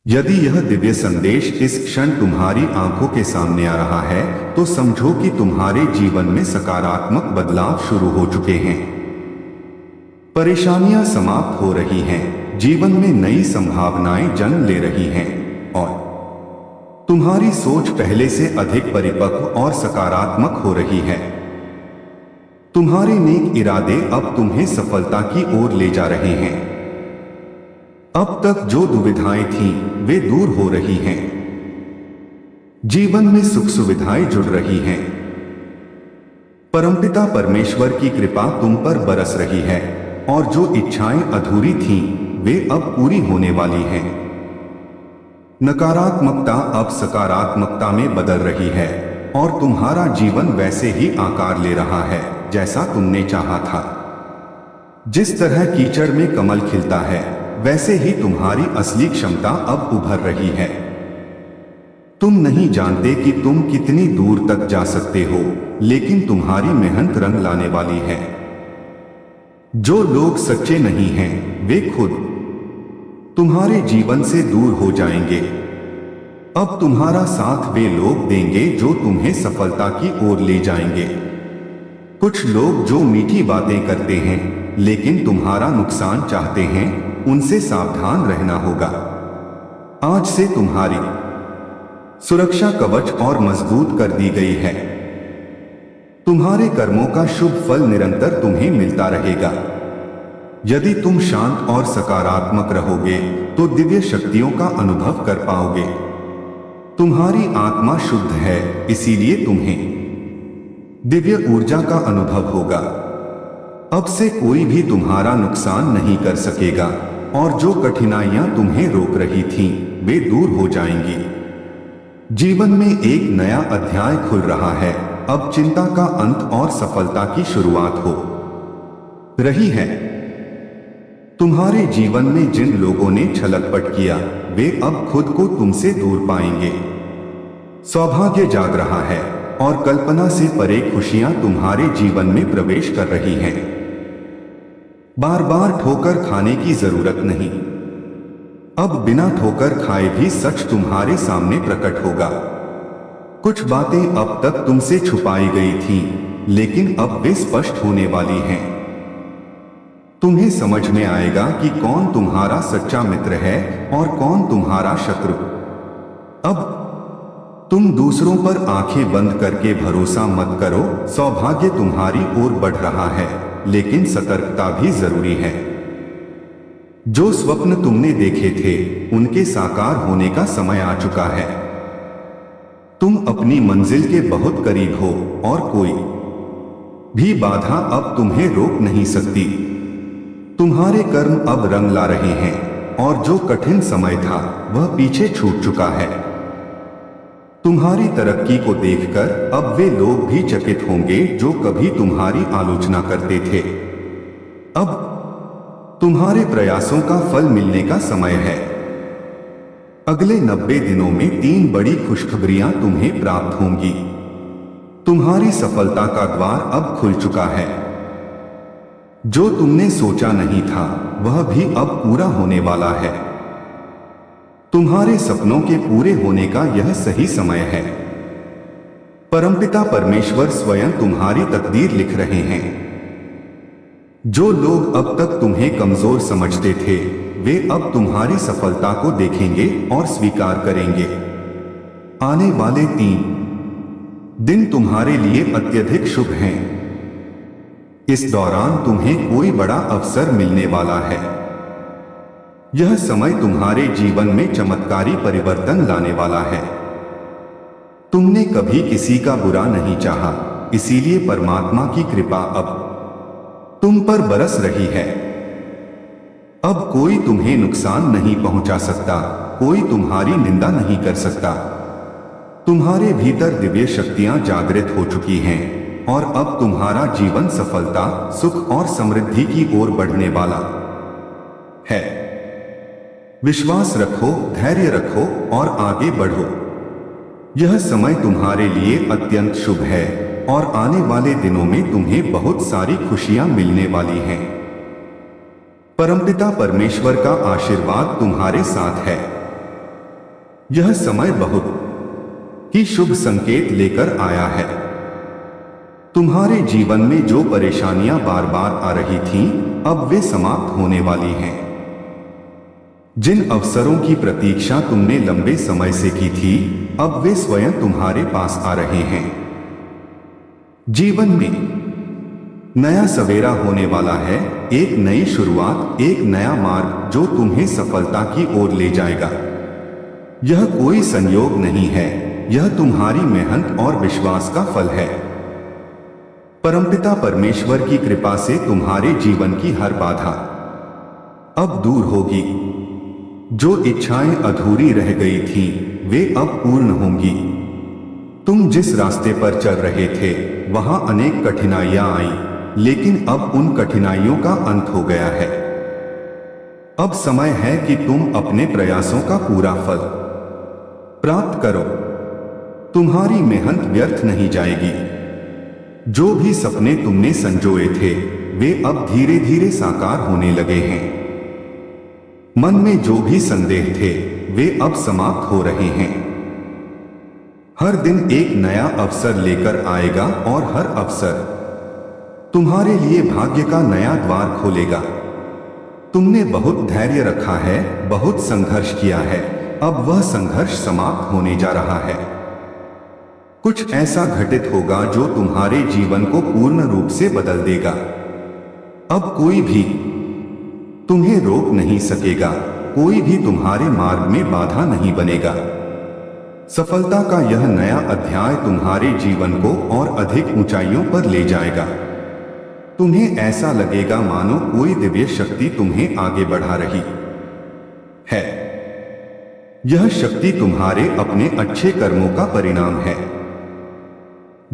यदि यह दिव्य संदेश इस क्षण तुम्हारी आंखों के सामने आ रहा है तो समझो कि तुम्हारे जीवन में सकारात्मक बदलाव शुरू हो चुके हैं। परेशानियां समाप्त हो रही हैं, जीवन में नई संभावनाएं जन्म ले रही हैं और तुम्हारी सोच पहले से अधिक परिपक्व और सकारात्मक हो रही है। तुम्हारे नेक इरादे अब तुम्हें सफलता की ओर ले जा रहे हैं। अब तक जो दुविधाएं थीं, वे दूर हो रही हैं। जीवन में सुख सुविधाएं जुड़ रही हैं। परमपिता परमेश्वर की कृपा तुम पर बरस रही है और जो इच्छाएं अधूरी थीं, वे अब पूरी होने वाली हैं। नकारात्मकता अब सकारात्मकता में बदल रही है और तुम्हारा जीवन वैसे ही आकार ले रहा है जैसा तुमने चाहा था। जिस तरह कीचड़ में कमल खिलता है, वैसे ही तुम्हारी असली क्षमता अब उभर रही है। तुम नहीं जानते कि तुम कितनी दूर तक जा सकते हो, लेकिन तुम्हारी मेहनत रंग लाने वाली है। जो लोग सच्चे नहीं हैं, वे खुद तुम्हारे जीवन से दूर हो जाएंगे। अब तुम्हारा साथ वे लोग देंगे जो तुम्हें सफलता की ओर ले जाएंगे। कुछ लोग जो मीठी बातें करते हैं लेकिन तुम्हारा नुकसान चाहते हैं, उनसे सावधान रहना होगा। आज से तुम्हारी सुरक्षा कवच और मजबूत कर दी गई है। तुम्हारे कर्मों का शुभ फल निरंतर तुम्हें मिलता रहेगा। यदि तुम शांत और सकारात्मक रहोगे तो दिव्य शक्तियों का अनुभव कर पाओगे। तुम्हारी आत्मा शुद्ध है, इसीलिए तुम्हें दिव्य ऊर्जा का अनुभव होगा। अब से कोई भी तुम्हारा नुकसान नहीं कर सकेगा और जो कठिनाइयां तुम्हें रोक रही थीं, वे दूर हो जाएंगी। जीवन में एक नया अध्याय खुल रहा है। अब चिंता का अंत और सफलता की शुरुआत हो रही है। तुम्हारे जीवन में जिन लोगों ने छलकपट किया, वे अब खुद को तुमसे दूर पाएंगे। सौभाग्य जाग रहा है और कल्पना से परे खुशियां तुम्हारे जीवन में प्रवेश कर रही हैं। बार बार ठोकर खाने की जरूरत नहीं। अब बिना ठोकर खाए भी सच तुम्हारे सामने प्रकट होगा। कुछ बातें अब तक तुमसे छुपाई गई थीं, लेकिन अब वे स्पष्ट होने वाली हैं। तुम्हें समझ में आएगा कि कौन तुम्हारा सच्चा मित्र है और कौन तुम्हारा शत्रु। अब तुम दूसरों पर आंखें बंद करके भरोसा मत करो। सौभाग्य तुम्हारी ओर बढ़ रहा है, लेकिन सतर्कता भी जरूरी है। जो स्वप्न तुमने देखे थे, उनके साकार होने का समय आ चुका है। तुम अपनी मंजिल के बहुत करीब हो और कोई भी बाधा अब तुम्हें रोक नहीं सकती। तुम्हारे कर्म अब रंग ला रहे हैं और जो कठिन समय था, वह पीछे छूट चुका है। तुम्हारी तरक्की को देखकर अब वे लोग भी चकित होंगे जो कभी तुम्हारी आलोचना करते थे। अब तुम्हारे प्रयासों का फल मिलने का समय है। अगले 90 दिनों में 3 बड़ी खुशखबरियां तुम्हें प्राप्त होंगी। तुम्हारी सफलता का द्वार अब खुल चुका है। जो तुमने सोचा नहीं था, वह भी अब पूरा होने वाला है। तुम्हारे सपनों के पूरे होने का यह सही समय है। परमपिता परमेश्वर स्वयं तुम्हारी तकदीर लिख रहे हैं। जो लोग अब तक तुम्हें कमजोर समझते थे, वे अब तुम्हारी सफलता को देखेंगे और स्वीकार करेंगे। आने वाले 3 दिन तुम्हारे लिए अत्यधिक शुभ हैं। इस दौरान तुम्हें कोई बड़ा अवसर मिलने वाला है। यह समय तुम्हारे जीवन में चमत्कारी परिवर्तन लाने वाला है। तुमने कभी किसी का बुरा नहीं चाहा, इसीलिए परमात्मा की कृपा अब तुम पर बरस रही है। अब कोई तुम्हें नुकसान नहीं पहुंचा सकता, कोई तुम्हारी निंदा नहीं कर सकता। तुम्हारे भीतर दिव्य शक्तियां जागृत हो चुकी हैं और अब तुम्हारा जीवन सफलता, सुख और समृद्धि की ओर बढ़ने वाला है। विश्वास रखो, धैर्य रखो और आगे बढ़ो। यह समय तुम्हारे लिए अत्यंत शुभ है और आने वाले दिनों में तुम्हें बहुत सारी खुशियां मिलने वाली हैं। परमपिता परमेश्वर का आशीर्वाद तुम्हारे साथ है। यह समय बहुत ही शुभ संकेत लेकर आया है। तुम्हारे जीवन में जो परेशानियां बार बार आ रही थीं, अब वे समाप्त होने वाली हैं। जिन अवसरों की प्रतीक्षा तुमने लंबे समय से की थी, अब वे स्वयं तुम्हारे पास आ रहे हैं। जीवन में नया सवेरा होने वाला है, एक नई शुरुआत, एक नया मार्ग जो तुम्हें सफलता की ओर ले जाएगा। यह कोई संयोग नहीं है, यह तुम्हारी मेहनत और विश्वास का फल है। परमपिता परमेश्वर की कृपा से तुम्हारे जीवन की हर बाधा अब दूर होगी। जो इच्छाएं अधूरी रह गई थीं, वे अब पूर्ण होंगी। तुम जिस रास्ते पर चल रहे थे, वहां अनेक कठिनाइयां आईं, लेकिन अब उन कठिनाइयों का अंत हो गया है। अब समय है कि तुम अपने प्रयासों का पूरा फल प्राप्त करो। तुम्हारी मेहनत व्यर्थ नहीं जाएगी। जो भी सपने तुमने संजोए थे, वे अब धीरे धीरे साकार होने लगे हैं। मन में जो भी संदेह थे, वे अब समाप्त हो रहे हैं। हर दिन एक नया अवसर लेकर आएगा और हर अवसर तुम्हारे लिए भाग्य का नया द्वार खोलेगा। तुमने बहुत धैर्य रखा है, बहुत संघर्ष किया है, अब वह संघर्ष समाप्त होने जा रहा है। कुछ ऐसा घटित होगा जो तुम्हारे जीवन को पूर्ण रूप से बदल देगा। अब कोई भी तुम्हें रोक नहीं सकेगा, कोई भी तुम्हारे मार्ग में बाधा नहीं बनेगा। सफलता का यह नया अध्याय तुम्हारे जीवन को और अधिक ऊंचाइयों पर ले जाएगा। तुम्हें ऐसा लगेगा मानो कोई दिव्य शक्ति तुम्हें आगे बढ़ा रही है। यह शक्ति तुम्हारे अपने अच्छे कर्मों का परिणाम है।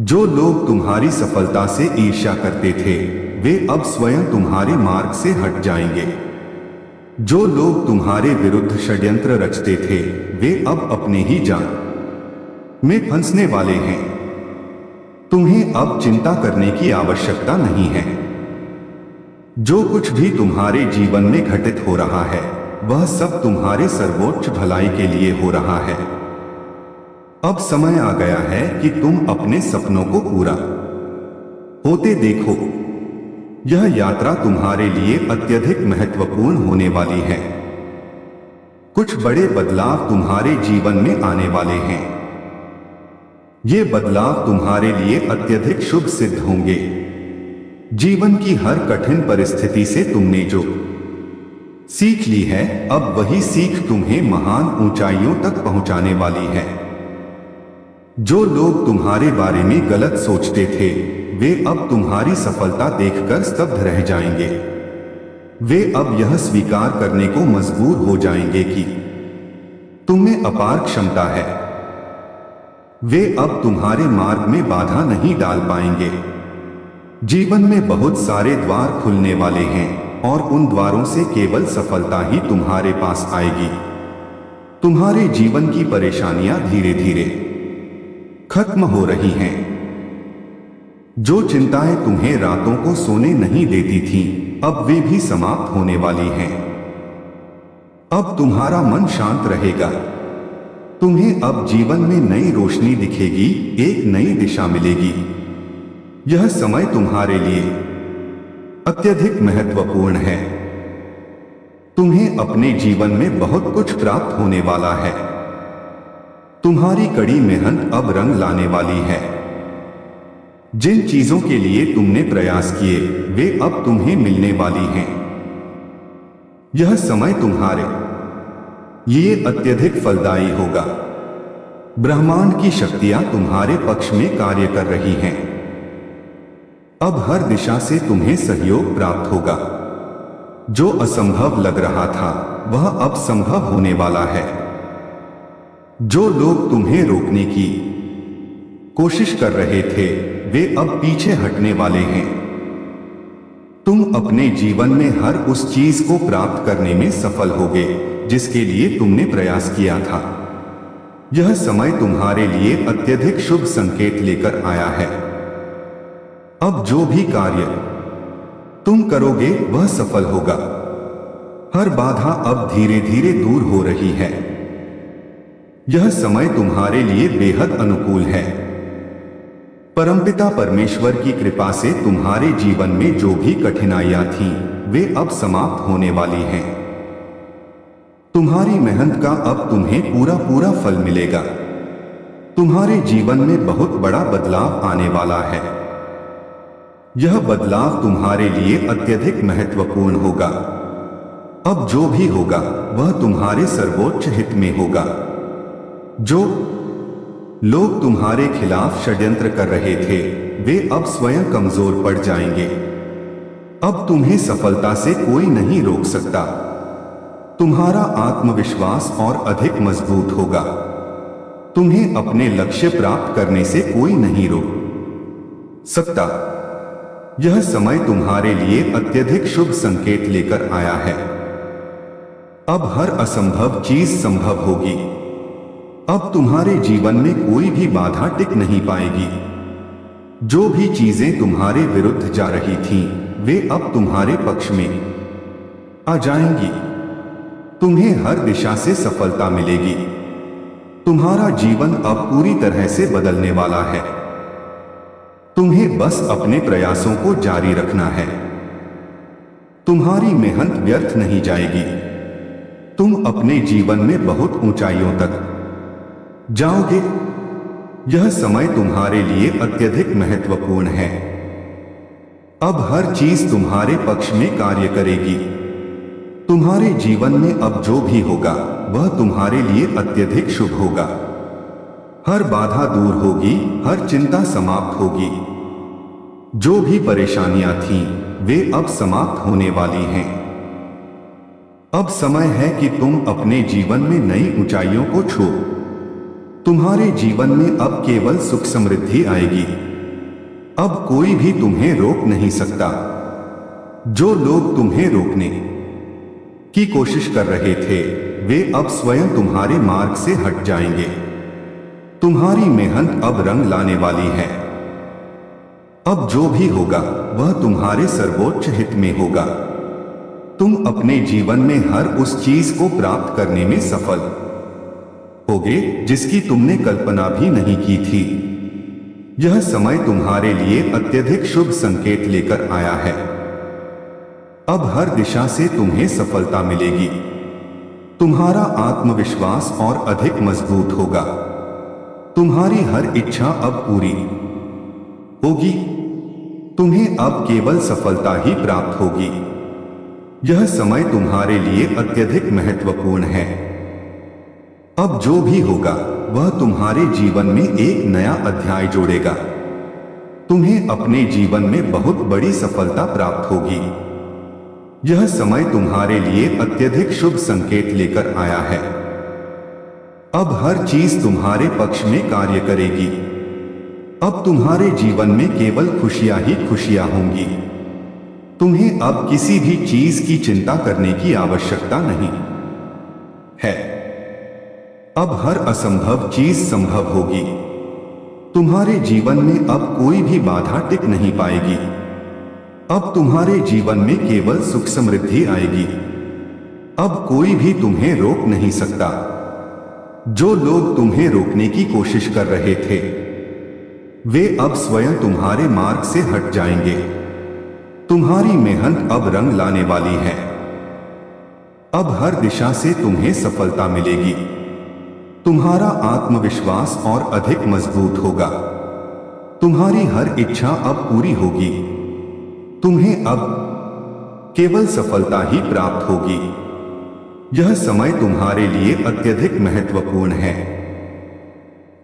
जो लोग तुम्हारी सफलता से ईर्ष्या करते थे, वे अब स्वयं तुम्हारे मार्ग से हट जाएंगे। जो लोग तुम्हारे विरुद्ध षड्यंत्र रचते थे, वे अब अपने ही जाल में फंसने वाले हैं। तुम्हें अब चिंता करने की आवश्यकता नहीं है। जो कुछ भी तुम्हारे जीवन में घटित हो रहा है, वह सब तुम्हारे सर्वोच्च भलाई के लिए हो रहा है। अब समय आ गया है कि तुम अपने सपनों को पूरा होते देखो। यह यात्रा तुम्हारे लिए अत्यधिक महत्वपूर्ण होने वाली है। कुछ बड़े बदलाव तुम्हारे जीवन में आने वाले हैं। ये बदलाव तुम्हारे लिए अत्यधिक शुभ सिद्ध होंगे। जीवन की हर कठिन परिस्थिति से तुमने जो सीख ली है, अब वही सीख तुम्हें महान ऊंचाइयों तक पहुंचाने वाली है। जो लोग तुम्हारे बारे में गलत सोचते थे, वे अब तुम्हारी सफलता देखकर स्तब्ध रह जाएंगे। वे अब यह स्वीकार करने को मजबूर हो जाएंगे कि तुम्हें अपार क्षमता है। वे अब तुम्हारे मार्ग में बाधा नहीं डाल पाएंगे। जीवन में बहुत सारे द्वार खुलने वाले हैं और उन द्वारों से केवल सफलता ही तुम्हारे पास आएगी। तुम्हारे जीवन की परेशानियां धीरे धीरे खत्म हो रही हैं। जो चिंताएं तुम्हें रातों को सोने नहीं देती थीं, अब वे भी समाप्त होने वाली हैं। अब तुम्हारा मन शांत रहेगा। तुम्हें अब जीवन में नई रोशनी दिखेगी, एक नई दिशा मिलेगी। यह समय तुम्हारे लिए अत्यधिक महत्वपूर्ण है। तुम्हें अपने जीवन में बहुत कुछ प्राप्त होने वाला है। तुम्हारी कड़ी मेहनत अब रंग लाने वाली है। जिन चीजों के लिए तुमने प्रयास किए, वे अब तुम्हें मिलने वाली हैं। यह समय तुम्हारे लिए अत्यधिक फलदायी होगा। ब्रह्मांड की शक्तियां तुम्हारे पक्ष में कार्य कर रही हैं। अब हर दिशा से तुम्हें सहयोग प्राप्त होगा। जो असंभव लग रहा था, वह अब संभव होने वाला है। जो लोग तुम्हें रोकने की कोशिश कर रहे थे, वे अब पीछे हटने वाले हैं। तुम अपने जीवन में हर उस चीज को प्राप्त करने में सफल होगे जिसके लिए तुमने प्रयास किया था। यह समय तुम्हारे लिए अत्यधिक शुभ संकेत लेकर आया है। अब जो भी कार्य तुम करोगे, वह सफल होगा। हर बाधा अब धीरे धीरे दूर हो रही है। यह समय तुम्हारे लिए बेहद अनुकूल है। परमपिता परमेश्वर की कृपा से तुम्हारे जीवन में जो भी कठिनाइयां थीं, वे अब समाप्त होने वाली हैं। तुम्हारी मेहनत का अब तुम्हें पूरा पूरा फल मिलेगा। तुम्हारे जीवन में बहुत बड़ा बदलाव आने वाला है। यह बदलाव तुम्हारे लिए अत्यधिक महत्वपूर्ण होगा। अब जो भी होगा वह तुम्हारे सर्वोच्च हित में होगा। जो लोग तुम्हारे खिलाफ षड्यंत्र कर रहे थे, वे अब स्वयं कमजोर पड़ जाएंगे। अब तुम्हें सफलता से कोई नहीं रोक सकता। तुम्हारा आत्मविश्वास और अधिक मजबूत होगा। तुम्हें अपने लक्ष्य प्राप्त करने से कोई नहीं रोक सकता। यह समय तुम्हारे लिए अत्यधिक शुभ संकेत लेकर आया है। अब हर असंभव चीज संभव होगी। अब तुम्हारे जीवन में कोई भी बाधा टिक नहीं पाएगी। जो भी चीजें तुम्हारे विरुद्ध जा रही थीं, वे अब तुम्हारे पक्ष में आ जाएंगी। तुम्हें हर दिशा से सफलता मिलेगी। तुम्हारा जीवन अब पूरी तरह से बदलने वाला है। तुम्हें बस अपने प्रयासों को जारी रखना है। तुम्हारी मेहनत व्यर्थ नहीं जाएगी। तुम अपने जीवन में बहुत ऊंचाइयों तक जाओगे। यह समय तुम्हारे लिए अत्यधिक महत्वपूर्ण है। अब हर चीज तुम्हारे पक्ष में कार्य करेगी। तुम्हारे जीवन में अब जो भी होगा वह तुम्हारे लिए अत्यधिक शुभ होगा। हर बाधा दूर होगी, हर चिंता समाप्त होगी। जो भी परेशानियां थीं, वे अब समाप्त होने वाली हैं। अब समय है कि तुम अपने जीवन में नई ऊंचाइयों को छू। तुम्हारे जीवन में अब केवल सुख समृद्धि आएगी। अब कोई भी तुम्हें रोक नहीं सकता। जो लोग तुम्हें रोकने की कोशिश कर रहे थे, वे अब स्वयं तुम्हारे मार्ग से हट जाएंगे। तुम्हारी मेहनत अब रंग लाने वाली है। अब जो भी होगा वह तुम्हारे सर्वोच्च हित में होगा। तुम अपने जीवन में हर उस चीज को प्राप्त करने में सफल होगे जिसकी तुमने कल्पना भी नहीं की थी। यह समय तुम्हारे लिए अत्यधिक शुभ संकेत लेकर आया है। अब हर दिशा से तुम्हें सफलता मिलेगी। तुम्हारा आत्मविश्वास और अधिक मजबूत होगा। तुम्हारी हर इच्छा अब पूरी होगी। तुम्हें अब केवल सफलता ही प्राप्त होगी। यह समय तुम्हारे लिए अत्यधिक महत्वपूर्ण है। अब जो भी होगा वह तुम्हारे जीवन में एक नया अध्याय जोड़ेगा। तुम्हें अपने जीवन में बहुत बड़ी सफलता प्राप्त होगी। यह समय तुम्हारे लिए अत्यधिक शुभ संकेत लेकर आया है। अब हर चीज तुम्हारे पक्ष में कार्य करेगी। अब तुम्हारे जीवन में केवल खुशियां ही खुशियां होंगी। तुम्हें अब किसी भी चीज की चिंता करने की आवश्यकता नहीं है। अब हर असंभव चीज संभव होगी। तुम्हारे जीवन में अब कोई भी बाधा टिक नहीं पाएगी। अब तुम्हारे जीवन में केवल सुख समृद्धि आएगी। अब कोई भी तुम्हें रोक नहीं सकता। जो लोग तुम्हें रोकने की कोशिश कर रहे थे, वे अब स्वयं तुम्हारे मार्ग से हट जाएंगे। तुम्हारी मेहनत अब रंग लाने वाली है। अब हर दिशा से तुम्हें सफलता मिलेगी। तुम्हारा आत्मविश्वास और अधिक मजबूत होगा। तुम्हारी हर इच्छा अब पूरी होगी। तुम्हें अब केवल सफलता ही प्राप्त होगी। यह समय तुम्हारे लिए अत्यधिक महत्वपूर्ण है।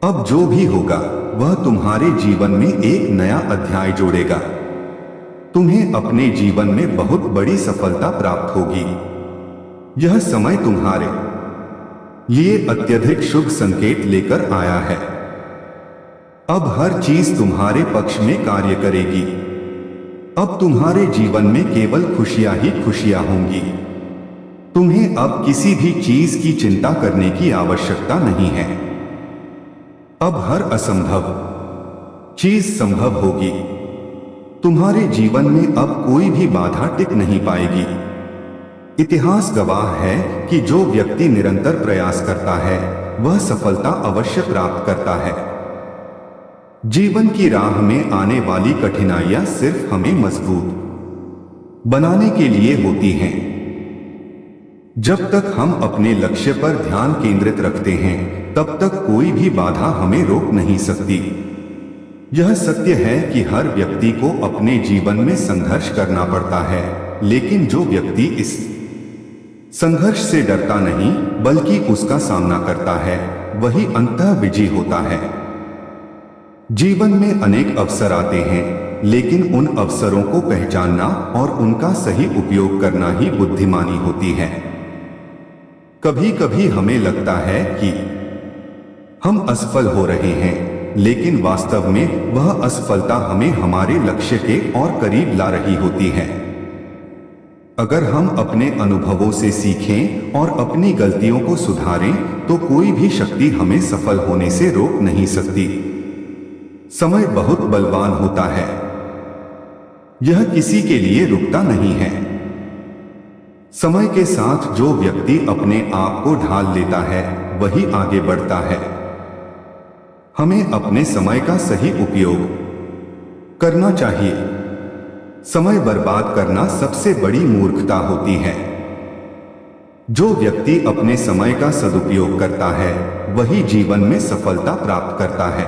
अब जो भी होगा वह तुम्हारे जीवन में एक नया अध्याय जोड़ेगा। तुम्हें अपने जीवन में बहुत बड़ी सफलता प्राप्त होगी। यह समय तुम्हारे लिए अत्यधिक शुभ संकेत लेकर आया है। अब हर चीज तुम्हारे पक्ष में कार्य करेगी। अब तुम्हारे जीवन में केवल खुशियां ही खुशियां होंगी। तुम्हें अब किसी भी चीज की चिंता करने की आवश्यकता नहीं है। अब हर असंभव चीज संभव होगी। तुम्हारे जीवन में अब कोई भी बाधा टिक नहीं पाएगी। इतिहास गवाह है कि जो व्यक्ति निरंतर प्रयास करता है वह सफलता अवश्य प्राप्त करता है। जीवन की राह में आने वाली कठिनाइयां सिर्फ हमें मजबूत बनाने के लिए होती हैं। जब तक हम अपने लक्ष्य पर ध्यान केंद्रित रखते हैं, तब तक कोई भी बाधा हमें रोक नहीं सकती। यह सत्य है कि हर व्यक्ति को अपने जीवन में संघर्ष करना पड़ता है, लेकिन जो व्यक्ति इस संघर्ष से डरता नहीं बल्कि उसका सामना करता है, वही अंततः विजयी होता है। जीवन में अनेक अवसर आते हैं, लेकिन उन अवसरों को पहचानना और उनका सही उपयोग करना ही बुद्धिमानी होती है। कभी कभी हमें लगता है कि हम असफल हो रहे हैं, लेकिन वास्तव में वह असफलता हमें हमारे लक्ष्य के और करीब ला रही होती है। अगर हम अपने अनुभवों से सीखें और अपनी गलतियों को सुधारें, तो कोई भी शक्ति हमें सफल होने से रोक नहीं सकती। समय बहुत बलवान होता है, यह किसी के लिए रुकता नहीं है। समय के साथ जो व्यक्ति अपने आप को ढाल लेता है, वही आगे बढ़ता है। हमें अपने समय का सही उपयोग करना चाहिए। समय बर्बाद करना सबसे बड़ी मूर्खता होती है। जो व्यक्ति अपने समय का सदुपयोग करता है, वही जीवन में सफलता प्राप्त करता है।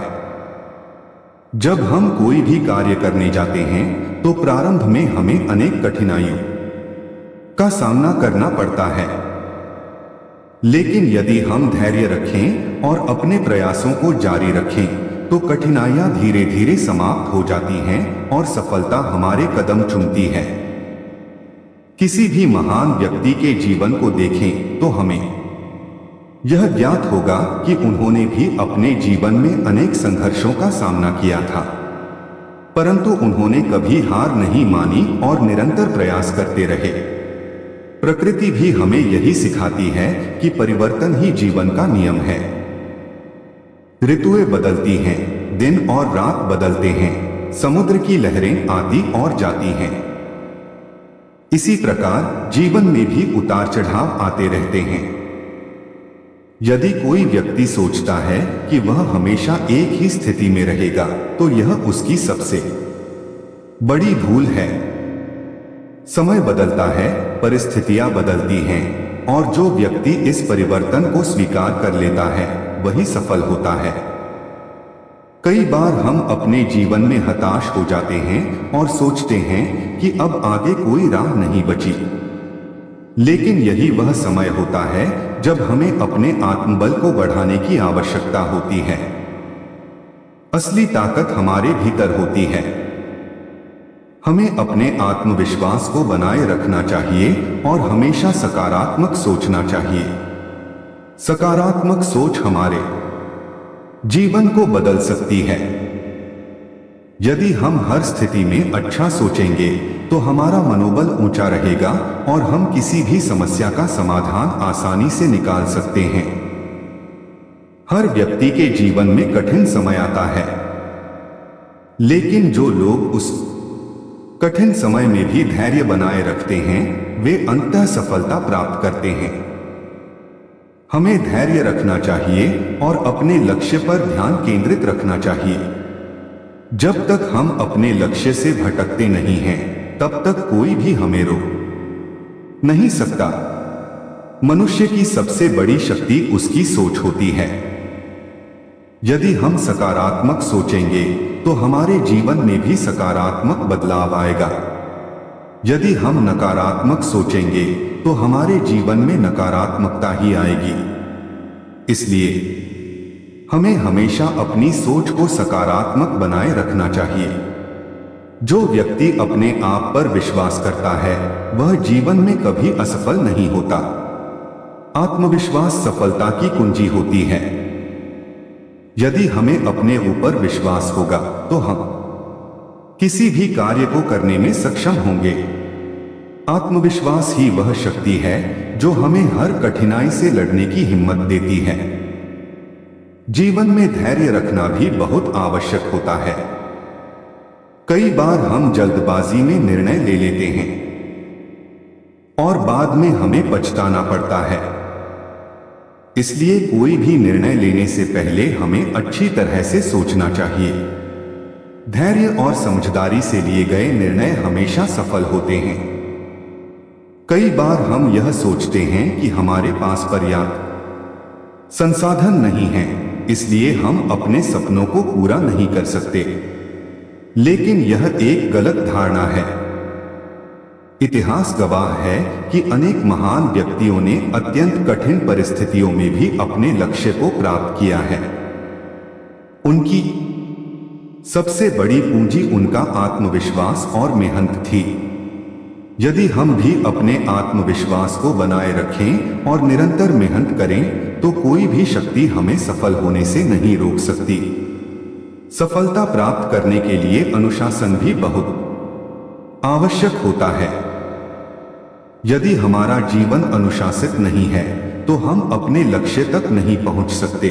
जब हम कोई भी कार्य करने जाते हैं, तो प्रारंभ में हमें अनेक कठिनाइयों का सामना करना पड़ता है। लेकिन यदि हम धैर्य रखें और अपने प्रयासों को जारी रखें, तो कठिनाइयां धीरे धीरे समाप्त हो जाती हैं और सफलता हमारे कदम चूमती है। किसी भी महान व्यक्ति के जीवन को देखें तो हमें यह ज्ञात होगा कि उन्होंने भी अपने जीवन में अनेक संघर्षों का सामना किया था, परंतु उन्होंने कभी हार नहीं मानी और निरंतर प्रयास करते रहे। प्रकृति भी हमें यही सिखाती है कि परिवर्तन ही जीवन का नियम है। ऋतुएं बदलती हैं, दिन और रात बदलते हैं, समुद्र की लहरें आती और जाती हैं। इसी प्रकार जीवन में भी उतार चढ़ाव आते रहते हैं। यदि कोई व्यक्ति सोचता है कि वह हमेशा एक ही स्थिति में रहेगा, तो यह उसकी सबसे बड़ी भूल है। समय बदलता है, परिस्थितियां बदलती हैं, और जो व्यक्ति इस परिवर्तन को स्वीकार कर लेता है, वही सफल होता है। कई बार हम अपने जीवन में हताश हो जाते हैं और सोचते हैं कि अब आगे कोई राह नहीं बची। लेकिन यही वह समय होता है जब हमें अपने आत्मबल को बढ़ाने की आवश्यकता होती है। असली ताकत हमारे भीतर होती है। हमें अपने आत्मविश्वास को बनाए रखना चाहिए और हमेशा सकारात्मक सोचना चाहिए। सकारात्मक सोच हमारे जीवन को बदल सकती है। यदि हम हर स्थिति में अच्छा सोचेंगे, तो हमारा मनोबल ऊंचा रहेगा और हम किसी भी समस्या का समाधान आसानी से निकाल सकते हैं। हर व्यक्ति के जीवन में कठिन समय आता है, लेकिन जो लोग उस कठिन समय में भी धैर्य बनाए रखते हैं, वे अंततः सफलता प्राप्त करते हैं। हमें धैर्य रखना चाहिए और अपने लक्ष्य पर ध्यान केंद्रित रखना चाहिए। जब तक हम अपने लक्ष्य से भटकते नहीं हैं, तब तक कोई भी हमें रोक नहीं सकता। मनुष्य की सबसे बड़ी शक्ति उसकी सोच होती है। यदि हम सकारात्मक सोचेंगे, तो हमारे जीवन में भी सकारात्मक बदलाव आएगा। यदि हम नकारात्मक सोचेंगे, तो हमारे जीवन में नकारात्मकता ही आएगी। इसलिए हमें हमेशा अपनी सोच को सकारात्मक बनाए रखना चाहिए। जो व्यक्ति अपने आप पर विश्वास करता है, वह जीवन में कभी असफल नहीं होता। आत्मविश्वास सफलता की कुंजी होती है। यदि हमें अपने ऊपर विश्वास होगा, तो हम किसी भी कार्य को करने में सक्षम होंगे। आत्मविश्वास ही वह शक्ति है जो हमें हर कठिनाई से लड़ने की हिम्मत देती है। जीवन में धैर्य रखना भी बहुत आवश्यक होता है। कई बार हम जल्दबाजी में निर्णय ले लेते हैं और बाद में हमें पछताना पड़ता है। इसलिए कोई भी निर्णय लेने से पहले हमें अच्छी तरह से सोचना चाहिए। धैर्य और समझदारी से लिए गए निर्णय हमेशा सफल होते हैं। कई बार हम यह सोचते हैं कि हमारे पास पर्याप्त संसाधन नहीं है, इसलिए हम अपने सपनों को पूरा नहीं कर सकते। लेकिन यह एक गलत धारणा है। इतिहास गवाह है कि अनेक महान व्यक्तियों ने अत्यंत कठिन परिस्थितियों में भी अपने लक्ष्य को प्राप्त किया है। उनकी सबसे बड़ी पूंजी उनका आत्मविश्वास और मेहनत थी। यदि हम भी अपने आत्मविश्वास को बनाए रखें और निरंतर मेहनत करें तो कोई भी शक्ति हमें सफल होने से नहीं रोक सकती। सफलता प्राप्त करने के लिए अनुशासन भी बहुत आवश्यक होता है। यदि हमारा जीवन अनुशासित नहीं है तो हम अपने लक्ष्य तक नहीं पहुंच सकते।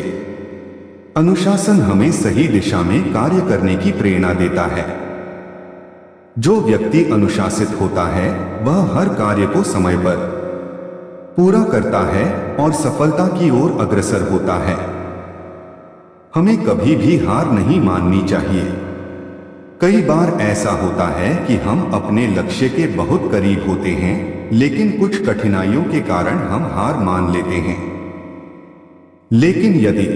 अनुशासन हमें सही दिशा में कार्य करने की प्रेरणा देता है। जो व्यक्ति अनुशासित होता है वह हर कार्य को समय पर पूरा करता है और सफलता की ओर अग्रसर होता है। हमें कभी भी हार नहीं माननी चाहिए। कई बार ऐसा होता है कि हम अपने लक्ष्य के बहुत करीब होते हैं, लेकिन कुछ कठिनाइयों के कारण हम हार मान लेते हैं। लेकिन यदि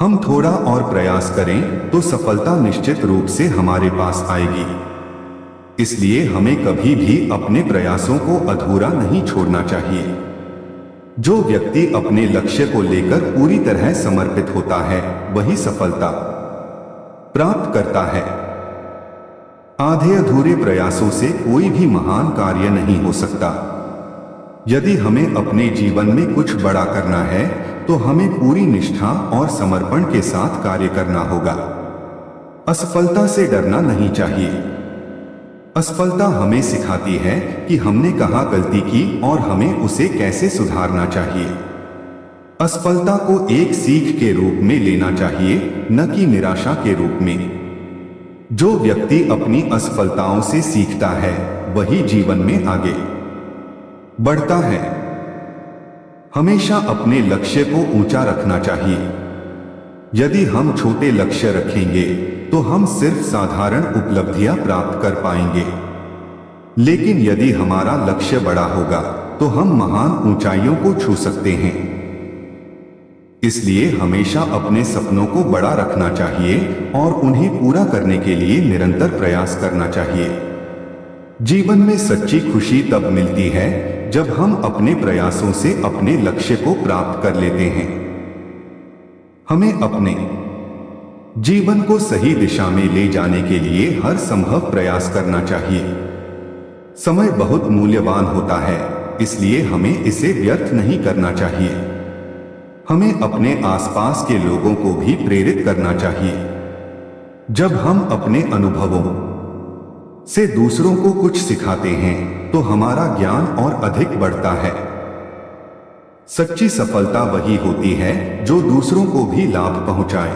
हम थोड़ा और प्रयास करें तो सफलता निश्चित रूप से हमारे पास आएगी। इसलिए हमें कभी भी अपने प्रयासों को अधूरा नहीं छोड़ना चाहिए। जो व्यक्ति अपने लक्ष्य को लेकर पूरी तरह समर्पित होता है वही सफलता प्राप्त करता है। आधे अधूरे प्रयासों से कोई भी महान कार्य नहीं हो सकता। यदि हमें अपने जीवन में कुछ बड़ा करना है तो हमें पूरी निष्ठा और समर्पण के साथ कार्य करना होगा। असफलता से डरना नहीं चाहिए। असफलता हमें सिखाती है कि हमने कहाँ गलती की और हमें उसे कैसे सुधारना चाहिए। असफलता को एक सीख के रूप में लेना चाहिए, न कि निराशा के रूप में। जो व्यक्ति अपनी असफलताओं से सीखता है वही जीवन में आगे बढ़ता है। हमेशा अपने लक्ष्य को ऊंचा रखना चाहिए। यदि हम छोटे लक्ष्य रखेंगे तो हम सिर्फ साधारण उपलब्धियां प्राप्त कर पाएंगे। लेकिन यदि हमारा लक्ष्य बड़ा होगा तो हम महान ऊंचाइयों को छू सकते हैं। इसलिए हमेशा अपने सपनों को बड़ा रखना चाहिए और उन्हें पूरा करने के लिए निरंतर प्रयास करना चाहिए। जीवन में सच्ची खुशी तब मिलती है जब हम अपने प्रयासों से अपने लक्ष्य को प्राप्त कर लेते हैं। हमें अपने जीवन को सही दिशा में ले जाने के लिए हर संभव प्रयास करना चाहिए। समय बहुत मूल्यवान होता है, इसलिए हमें इसे व्यर्थ नहीं करना चाहिए। हमें अपने आसपास के लोगों को भी प्रेरित करना चाहिए। जब हम अपने अनुभवों से दूसरों को कुछ सिखाते हैं तो हमारा ज्ञान और अधिक बढ़ता है। सच्ची सफलता वही होती है जो दूसरों को भी लाभ पहुंचाए।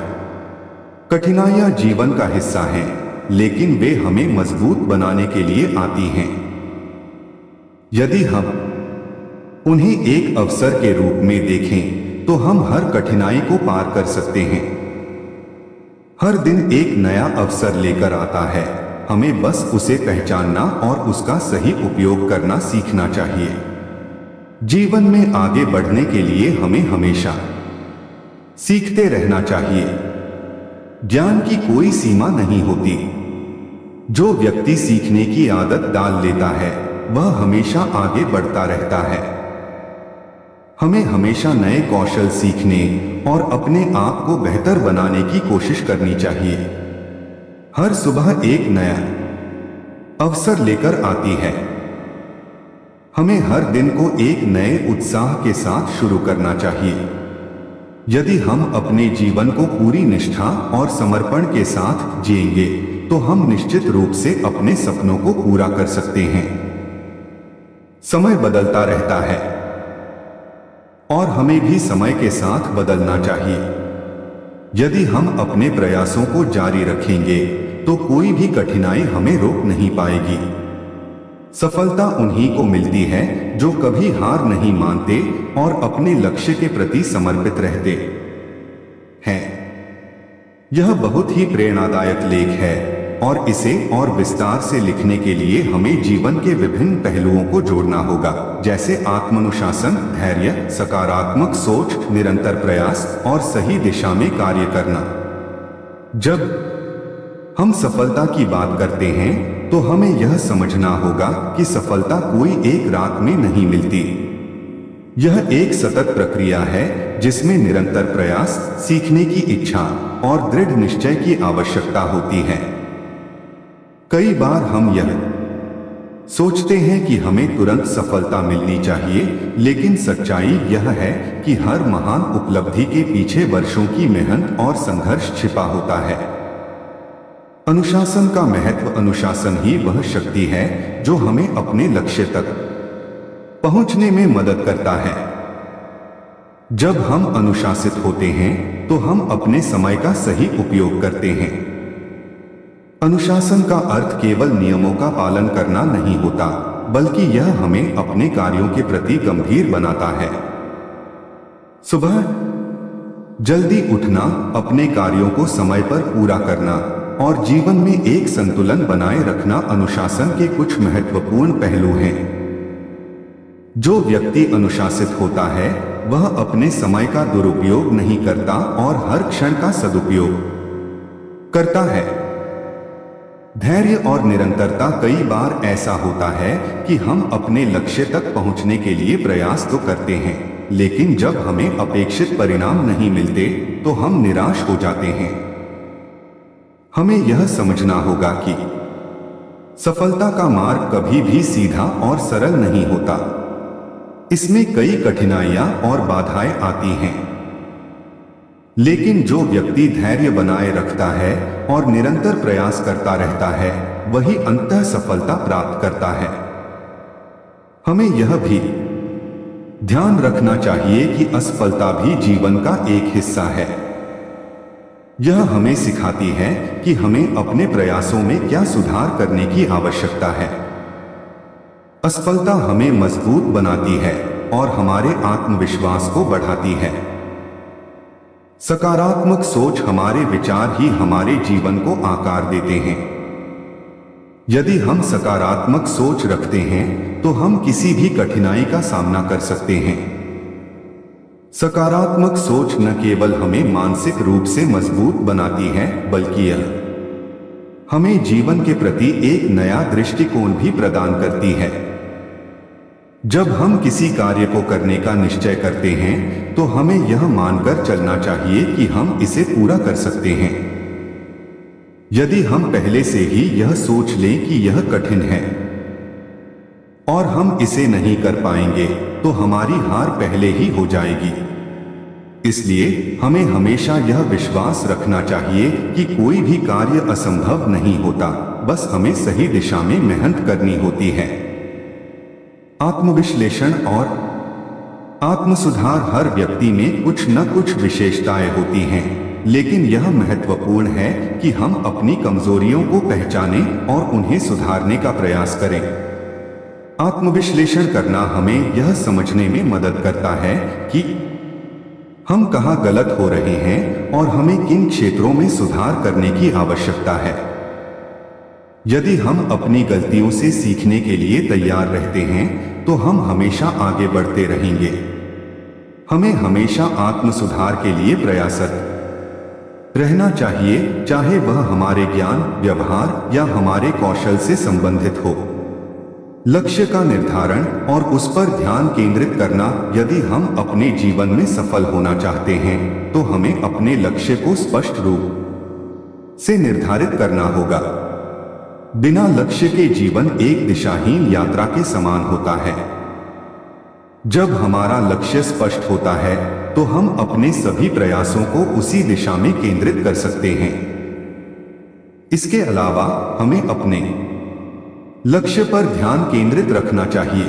कठिनाइयां जीवन का हिस्सा हैं, लेकिन वे हमें मजबूत बनाने के लिए आती हैं। यदि हम उन्हें एक अवसर के रूप में देखें तो हम हर कठिनाई को पार कर सकते हैं। हर दिन एक नया अवसर लेकर आता है, हमें बस उसे पहचानना और उसका सही उपयोग करना सीखना चाहिए। जीवन में आगे बढ़ने के लिए हमें हमेशा सीखते रहना चाहिए। ज्ञान की कोई सीमा नहीं होती। जो व्यक्ति सीखने की आदत डाल लेता है वह हमेशा आगे बढ़ता रहता है। हमें हमेशा नए कौशल सीखने और अपने आप को बेहतर बनाने की कोशिश करनी चाहिए। हर सुबह एक नया अवसर लेकर आती है। हमें हर दिन को एक नए उत्साह के साथ शुरू करना चाहिए। यदि हम अपने जीवन को पूरी निष्ठा और समर्पण के साथ जिएंगे तो हम निश्चित रूप से अपने सपनों को पूरा कर सकते हैं। समय बदलता रहता है और हमें भी समय के साथ बदलना चाहिए। यदि हम अपने प्रयासों को जारी रखेंगे तो कोई भी कठिनाई हमें रोक नहीं पाएगी। सफलता उन्हीं को मिलती है जो कभी हार नहीं मानते और अपने लक्ष्य के प्रति समर्पित रहते हैं। यह बहुत ही प्रेरणादायक लेख है और इसे और विस्तार से लिखने के लिए हमें जीवन के विभिन्न पहलुओं को जोड़ना होगा, जैसे आत्मानुशासन, धैर्य, सकारात्मक सोच, निरंतर प्रयास और सही दिशा में कार्य करना। जब हम सफलता की बात करते हैं तो हमें यह समझना होगा कि सफलता कोई एक रात में नहीं मिलती। यह एक सतत प्रक्रिया है जिसमें निरंतर प्रयास, सीखने की इच्छा और दृढ़ निश्चय की आवश्यकता होती है। कई बार हम यह सोचते हैं कि हमें तुरंत सफलता मिलनी चाहिए, लेकिन सच्चाई यह है कि हर महान उपलब्धि के पीछे वर्षों की मेहनत और संघर्ष छिपा होता है। अनुशासन का महत्व। अनुशासन ही वह शक्ति है जो हमें अपने लक्ष्य तक पहुंचने में मदद करता है। जब हम अनुशासित होते हैं तो हम अपने समय का सही उपयोग करते हैं। अनुशासन का अर्थ केवल नियमों का पालन करना नहीं होता, बल्कि यह हमें अपने कार्यों के प्रति गंभीर बनाता है। सुबह जल्दी उठना, अपने कार्यों को समय पर पूरा करना और जीवन में एक संतुलन बनाए रखना अनुशासन के कुछ महत्वपूर्ण पहलू हैं। जो व्यक्ति अनुशासित होता है वह अपने समय का दुरुपयोग नहीं करता और हर क्षण का सदुपयोग करता है। धैर्य और निरंतरता। कई बार ऐसा होता है कि हम अपने लक्ष्य तक पहुंचने के लिए प्रयास तो करते हैं, लेकिन जब हमें अपेक्षित परिणाम नहीं मिलते तो हम निराश हो जाते हैं। हमें यह समझना होगा कि सफलता का मार्ग कभी भी सीधा और सरल नहीं होता। इसमें कई कठिनाइयां और बाधाएं आती हैं, लेकिन जो व्यक्ति धैर्य बनाए रखता है और निरंतर प्रयास करता रहता है वही अंततः सफलता प्राप्त करता है। हमें यह भी ध्यान रखना चाहिए कि असफलता भी जीवन का एक हिस्सा है। यह हमें सिखाती है कि हमें अपने प्रयासों में क्या सुधार करने की आवश्यकता है। असफलता हमें मजबूत बनाती है और हमारे आत्मविश्वास को बढ़ाती है। सकारात्मक सोच। हमारे विचार ही हमारे जीवन को आकार देते हैं। यदि हम सकारात्मक सोच रखते हैं तो हम किसी भी कठिनाई का सामना कर सकते हैं। सकारात्मक सोच न केवल हमें मानसिक रूप से मजबूत बनाती है, बल्कि यह हमें जीवन के प्रति एक नया दृष्टिकोण भी प्रदान करती है। जब हम किसी कार्य को करने का निश्चय करते हैं तो हमें यह मानकर चलना चाहिए कि हम इसे पूरा कर सकते हैं। यदि हम पहले से ही यह सोच लें कि यह कठिन है और हम इसे नहीं कर पाएंगे तो हमारी हार पहले ही हो जाएगी। इसलिए हमें हमेशा यह विश्वास रखना चाहिए कि कोई भी कार्य असंभव नहीं होता, बस हमें सही दिशा में मेहनत करनी होती है। आत्मविश्लेषण और आत्मसुधार। हर व्यक्ति में कुछ न कुछ विशेषताएं होती हैं, लेकिन यह महत्वपूर्ण है कि हम अपनी कमजोरियों को पहचानें और उन्हें सुधारने का प्रयास करें। आत्मविश्लेषण करना हमें यह समझने में मदद करता है कि हम कहाँ गलत हो रहे हैं और हमें किन क्षेत्रों में सुधार करने की आवश्यकता है। यदि हम अपनी गलतियों से सीखने के लिए तैयार रहते हैं तो हम हमेशा आगे बढ़ते रहेंगे। हमें हमेशा आत्म सुधार के लिए प्रयासरत रहना चाहिए, चाहे वह हमारे ज्ञान, व्यवहार या हमारे कौशल से संबंधित हो। लक्ष्य का निर्धारण और उस पर ध्यान केंद्रित करना। यदि हम अपने जीवन में सफल होना चाहते हैं तो हमें अपने लक्ष्य को स्पष्ट रूप से निर्धारित करना होगा। बिना लक्ष्य के जीवन एक दिशाहीन यात्रा के समान होता है। जब हमारा लक्ष्य स्पष्ट होता है तो हम अपने सभी प्रयासों को उसी दिशा में केंद्रित कर सकते हैं। इसके अलावा हमें अपने लक्ष्य पर ध्यान केंद्रित रखना चाहिए।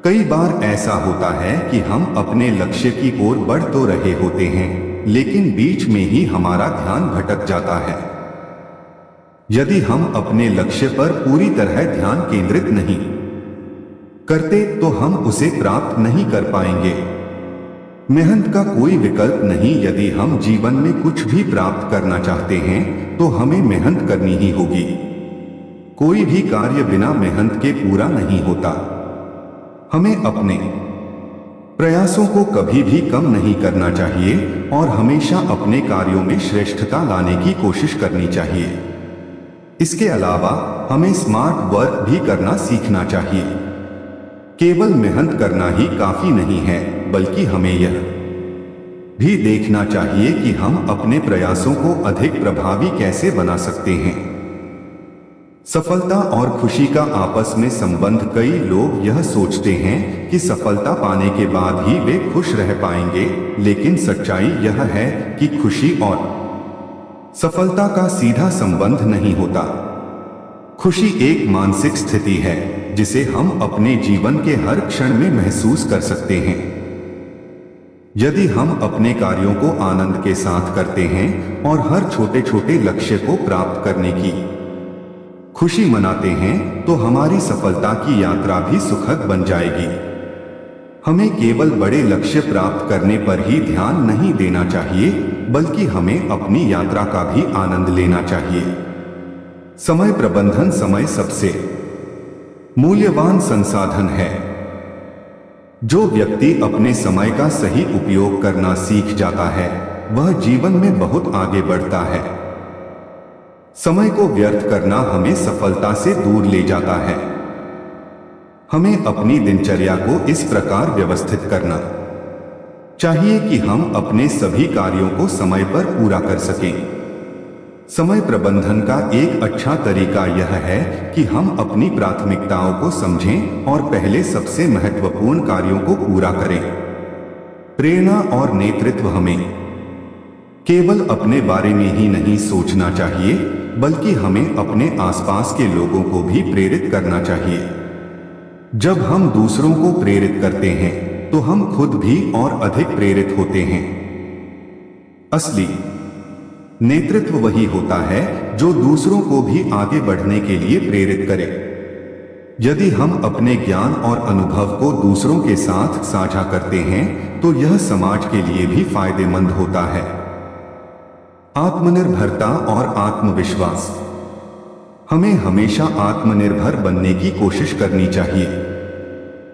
कई बार ऐसा होता है कि हम अपने लक्ष्य की ओर बढ़ तो रहे होते हैं, लेकिन बीच में ही हमारा ध्यान भटक जाता है। यदि हम अपने लक्ष्य पर पूरी तरह ध्यान केंद्रित नहीं करते तो हम उसे प्राप्त नहीं कर पाएंगे। मेहनत का कोई विकल्प नहीं। यदि हम जीवन में कुछ भी प्राप्त करना चाहते हैं तो हमें मेहनत करनी ही होगी। कोई भी कार्य बिना मेहनत के पूरा नहीं होता। हमें अपने प्रयासों को कभी भी कम नहीं करना चाहिए और हमेशा अपने कार्यों में श्रेष्ठता लाने की कोशिश करनी चाहिए। इसके अलावा हमें स्मार्ट वर्क भी करना सीखना चाहिए। केवल मेहनत करना ही काफी नहीं है, बल्कि हमें यह भी देखना चाहिए कि हम अपने प्रयासों को अधिक प्रभावी कैसे बना सकते हैं। सफलता और खुशी का आपस में संबंध। कई लोग यह सोचते हैं कि सफलता पाने के बाद ही वे खुश रह पाएंगे, लेकिन सच्चाई यह है कि खुशी और सफलता का सीधा संबंध नहीं होता। खुशी एक मानसिक स्थिति है जिसे हम अपने जीवन के हर क्षण में महसूस कर सकते हैं। यदि हम अपने कार्यों को आनंद के साथ करते हैं और हर छोटे छोटे लक्ष्य को प्राप्त करने की खुशी मनाते हैं तो हमारी सफलता की यात्रा भी सुखद बन जाएगी। हमें केवल बड़े लक्ष्य प्राप्त करने पर ही ध्यान नहीं देना चाहिए, बल्कि हमें अपनी यात्रा का भी आनंद लेना चाहिए। समय प्रबंधन। समय सबसे मूल्यवान संसाधन है। जो व्यक्ति अपने समय का सही उपयोग करना सीख जाता है वह जीवन में बहुत आगे बढ़ता है। समय को व्यर्थ करना हमें सफलता से दूर ले जाता है। हमें अपनी दिनचर्या को इस प्रकार व्यवस्थित करना चाहिए कि हम अपने सभी कार्यों को समय पर पूरा कर सकें। समय प्रबंधन का एक अच्छा तरीका यह है कि हम अपनी प्राथमिकताओं को समझें और पहले सबसे महत्वपूर्ण कार्यों को पूरा करें। प्रेरणा और नेतृत्व। हमें केवल अपने बारे में ही नहीं सोचना चाहिए, बल्कि हमें अपने आसपास के लोगों को भी प्रेरित करना चाहिए। जब हम दूसरों को प्रेरित करते हैं तो हम खुद भी और अधिक प्रेरित होते हैं। असली नेतृत्व वही होता है जो दूसरों को भी आगे बढ़ने के लिए प्रेरित करे। यदि हम अपने ज्ञान और अनुभव को दूसरों के साथ साझा करते हैं तो यह समाज के लिए भी फायदेमंद होता है। आत्मनिर्भरता और आत्मविश्वास। हमें हमेशा आत्मनिर्भर बनने की कोशिश करनी चाहिए।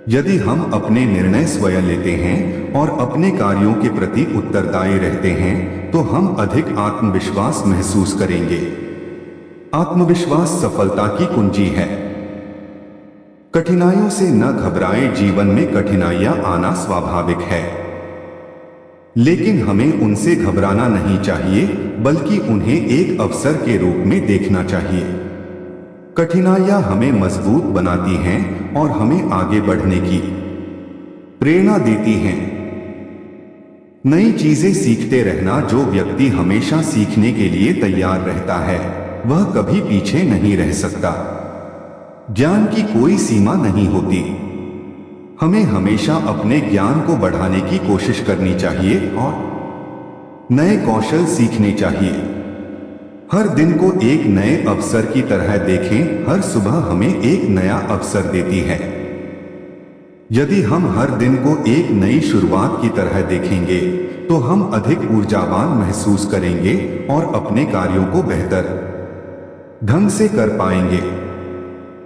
यदि हम अपने निर्णय स्वयं लेते हैं और अपने कार्यों के प्रति उत्तरदायी रहते हैं तो हम अधिक आत्मविश्वास महसूस करेंगे। आत्मविश्वास सफलता की कुंजी है। कठिनाइयों से न घबराएं। जीवन में कठिनाइयां आना स्वाभाविक है, लेकिन हमें उनसे घबराना नहीं चाहिए, बल्कि उन्हें एक अवसर के रूप में देखना चाहिए। कठिनाइयां हमें मजबूत बनाती हैं और हमें आगे बढ़ने की प्रेरणा देती हैं। नई चीजें सीखते रहना। जो व्यक्ति हमेशा सीखने के लिए तैयार रहता है वह कभी पीछे नहीं रह सकता। ज्ञान की कोई सीमा नहीं होती। हमें हमेशा अपने ज्ञान को बढ़ाने की कोशिश करनी चाहिए और नए कौशल सीखने चाहिए। हर दिन को एक नए अवसर की तरह देखें। हर सुबह हमें एक नया अवसर देती है। यदि हम हर दिन को एक नई शुरुआत की तरह देखेंगे तो हम अधिक ऊर्जावान महसूस करेंगे और अपने कार्यों को बेहतर ढंग से कर पाएंगे।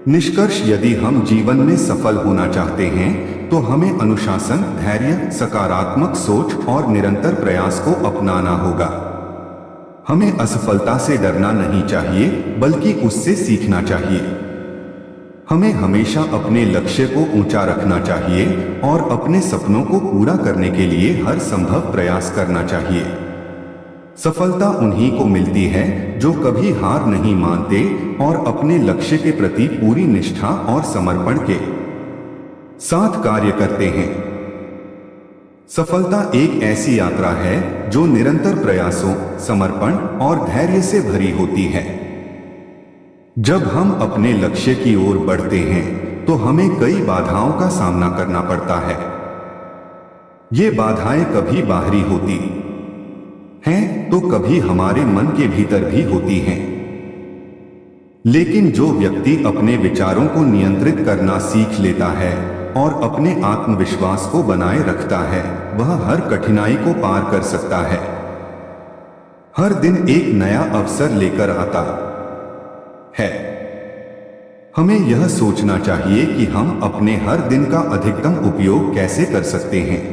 निष्कर्ष। यदि हम जीवन में सफल होना चाहते हैं तो हमें अनुशासन, धैर्य, सकारात्मक सोच और निरंतर प्रयास को अपनाना होगा। हमें असफलता से डरना नहीं चाहिए, बल्कि उससे सीखना चाहिए। हमें हमेशा अपने लक्ष्य को ऊंचा रखना चाहिए और अपने सपनों को पूरा करने के लिए हर संभव प्रयास करना चाहिए। सफलता उन्हीं को मिलती है जो कभी हार नहीं मानते और अपने लक्ष्य के प्रति पूरी निष्ठा और समर्पण के साथ कार्य करते हैं। सफलता एक ऐसी यात्रा है जो निरंतर प्रयासों, समर्पण और धैर्य से भरी होती है। जब हम अपने लक्ष्य की ओर बढ़ते हैं तो हमें कई बाधाओं का सामना करना पड़ता है। ये बाधाएं कभी बाहरी होती हैं तो कभी हमारे मन के भीतर भी होती हैं। लेकिन जो व्यक्ति अपने विचारों को नियंत्रित करना सीख लेता है और अपने आत्मविश्वास को बनाए रखता है, वह हर कठिनाई को पार कर सकता है। हर दिन एक नया अवसर लेकर आता है। हमें यह सोचना चाहिए कि हम अपने हर दिन का अधिकतम उपयोग कैसे कर सकते हैं।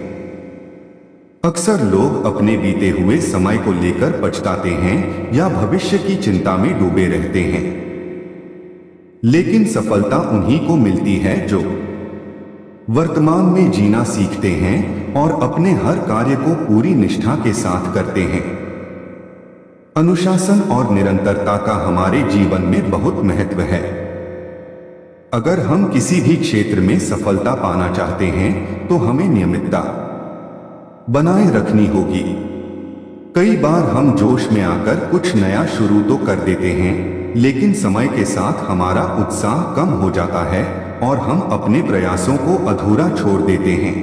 अक्सर लोग अपने बीते हुए समय को लेकर पछताते हैं या भविष्य की चिंता में डूबे रहते हैं। लेकिन सफलता उन्हीं को मिलती है जो वर्तमान में जीना सीखते हैं और अपने हर कार्य को पूरी निष्ठा के साथ करते हैं। अनुशासन और निरंतरता का हमारे जीवन में बहुत महत्व है। अगर हम किसी भी क्षेत्र में सफलता पाना चाहते हैं तो हमें नियमितता बनाए रखनी होगी। कई बार हम जोश में आकर कुछ नया शुरू तो कर देते हैं, लेकिन समय के साथ हमारा उत्साह कम हो जाता है और हम अपने प्रयासों को अधूरा छोड़ देते हैं।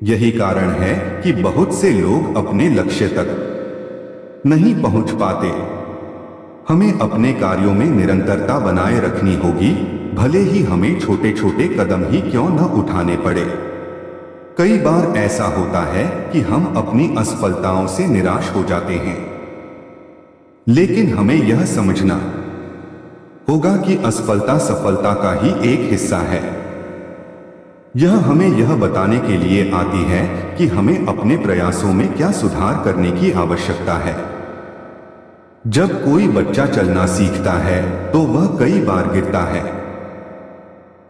यही कारण है कि बहुत से लोग अपने लक्ष्य तक नहीं पहुंच पाते। हमें अपने कार्यों में निरंतरता बनाए रखनी होगी, भले ही हमें छोटे छोटे कदम ही क्यों न उठाने पड़े। कई बार ऐसा होता है कि हम अपनी असफलताओं से निराश हो जाते हैं, लेकिन हमें यह समझना होगा कि असफलता सफलता का ही एक हिस्सा है। यह हमें यह बताने के लिए आती है कि हमें अपने प्रयासों में क्या सुधार करने की आवश्यकता है। जब कोई बच्चा चलना सीखता है तो वह कई बार गिरता है,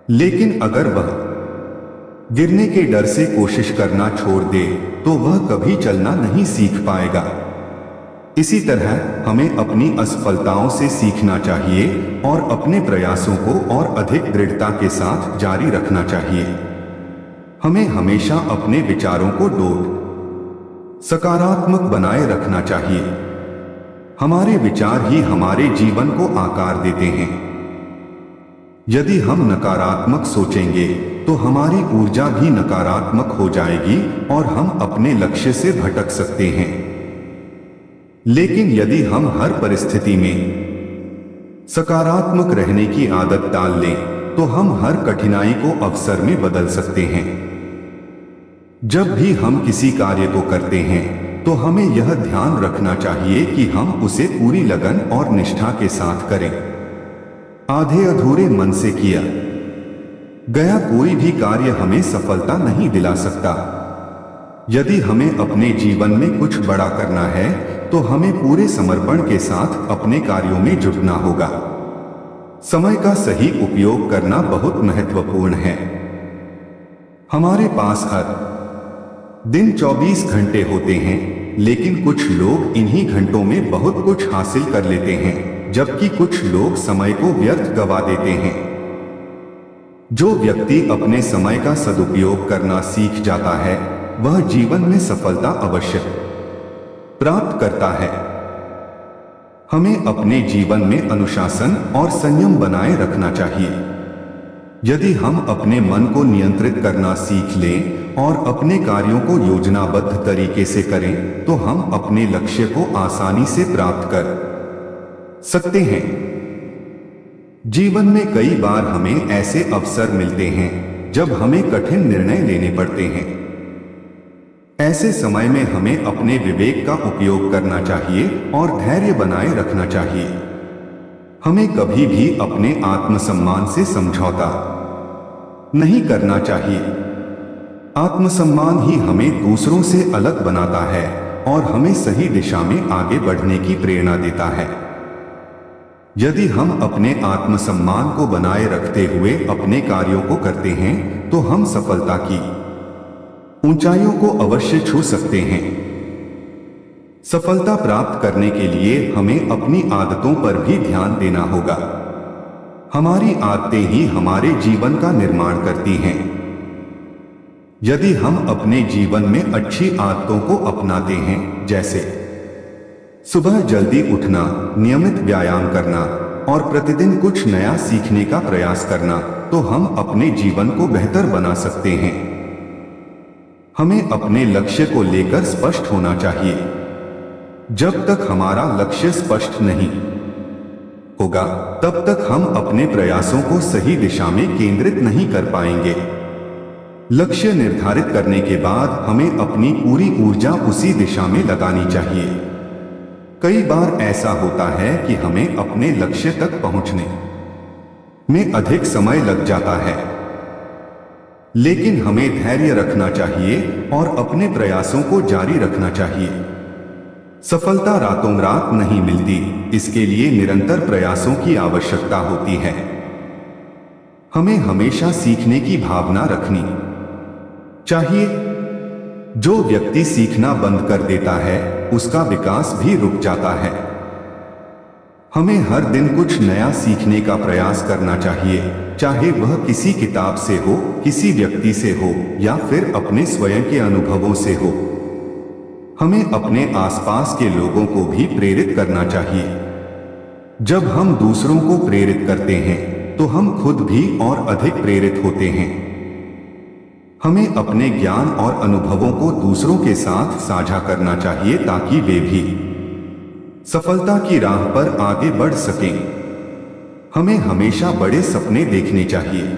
लेकिन अगर वह गिरने के डर से कोशिश करना छोड़ दे तो वह कभी चलना नहीं सीख पाएगा। इसी तरह हमें अपनी असफलताओं से सीखना चाहिए और अपने प्रयासों को और अधिक दृढ़ता के साथ जारी रखना चाहिए। हमें हमेशा अपने विचारों को सकारात्मक बनाए रखना चाहिए। हमारे विचार ही हमारे जीवन को आकार देते हैं। यदि हम नकारात्मक सोचेंगे तो हमारी ऊर्जा भी नकारात्मक हो जाएगी और हम अपने लक्ष्य से भटक सकते हैं। लेकिन यदि हम हर परिस्थिति में सकारात्मक रहने की आदत डाल लें तो हम हर कठिनाई को अवसर में बदल सकते हैं। जब भी हम किसी कार्य को करते हैं तो हमें यह ध्यान रखना चाहिए कि हम उसे पूरी लगन और निष्ठा के साथ करें। आधे अधूरे मन से किया गया कोई भी कार्य हमें सफलता नहीं दिला सकता। यदि हमें अपने जीवन में कुछ बड़ा करना है तो हमें पूरे समर्पण के साथ अपने कार्यों में जुटना होगा। समय का सही उपयोग करना बहुत महत्वपूर्ण है। हमारे पास हर दिन 24 घंटे होते हैं, लेकिन कुछ लोग इन्हीं घंटों में बहुत कुछ हासिल कर लेते हैं, जबकि कुछ लोग समय को व्यर्थ गवा देते हैं। जो व्यक्ति अपने समय का सदुपयोग करना सीख जाता है वह जीवन में सफलता अवश्य प्राप्त करता है। हमें अपने जीवन में अनुशासन और संयम बनाए रखना चाहिए। यदि हम अपने मन को नियंत्रित करना सीख लें और अपने कार्यों को योजनाबद्ध तरीके से करें तो हम अपने लक्ष्य को आसानी से प्राप्त कर सकते हैं। जीवन में कई बार हमें ऐसे अवसर मिलते हैं जब हमें कठिन निर्णय लेने पड़ते हैं। ऐसे समय में हमें अपने विवेक का उपयोग करना चाहिए और धैर्य बनाए रखना चाहिए। हमें कभी भी अपने आत्मसम्मान से समझौता नहीं करना चाहिए। आत्मसम्मान ही हमें दूसरों से अलग बनाता है और हमें सही दिशा में आगे बढ़ने की प्रेरणा देता है। यदि हम अपने आत्मसम्मान को बनाए रखते हुए अपने कार्यों को करते हैं तो हम सफलता की ऊंचाइयों को अवश्य छू सकते हैं। सफलता प्राप्त करने के लिए हमें अपनी आदतों पर भी ध्यान देना होगा। हमारी आदतें ही हमारे जीवन का निर्माण करती हैं। यदि हम अपने जीवन में अच्छी आदतों को अपनाते हैं, जैसे सुबह जल्दी उठना, नियमित व्यायाम करना और प्रतिदिन कुछ नया सीखने का प्रयास करना, तो हम अपने जीवन को बेहतर बना सकते हैं। हमें अपने लक्ष्य को लेकर स्पष्ट होना चाहिए। जब तक हमारा लक्ष्य स्पष्ट नहीं होगा, तब तक हम अपने प्रयासों को सही दिशा में केंद्रित नहीं कर पाएंगे। लक्ष्य निर्धारित करने के बाद हमें अपनी पूरी ऊर्जा उसी दिशा में लगानी चाहिए। कई बार ऐसा होता है कि हमें अपने लक्ष्य तक पहुंचने में अधिक समय लग जाता है, लेकिन हमें धैर्य रखना चाहिए और अपने प्रयासों को जारी रखना चाहिए। सफलता रातों रात नहीं मिलती, इसके लिए निरंतर प्रयासों की आवश्यकता होती है। हमें हमेशा सीखने की भावना रखनी चाहिए। जो व्यक्ति सीखना बंद कर देता है, उसका विकास भी रुक जाता है। हमें हर दिन कुछ नया सीखने का प्रयास करना चाहिए, चाहे वह किसी किताब से हो, किसी व्यक्ति से हो या फिर अपने स्वयं के अनुभवों से हो। हमें अपने आसपास के लोगों को भी प्रेरित करना चाहिए। जब हम दूसरों को प्रेरित करते हैं, तो हम खुद भी और अधिक प्रेरित होते हैं। हमें अपने ज्ञान और अनुभवों को दूसरों के साथ साझा करना चाहिए ताकि वे भी सफलता की राह पर आगे बढ़ सकें। हमें हमेशा बड़े सपने देखने चाहिए।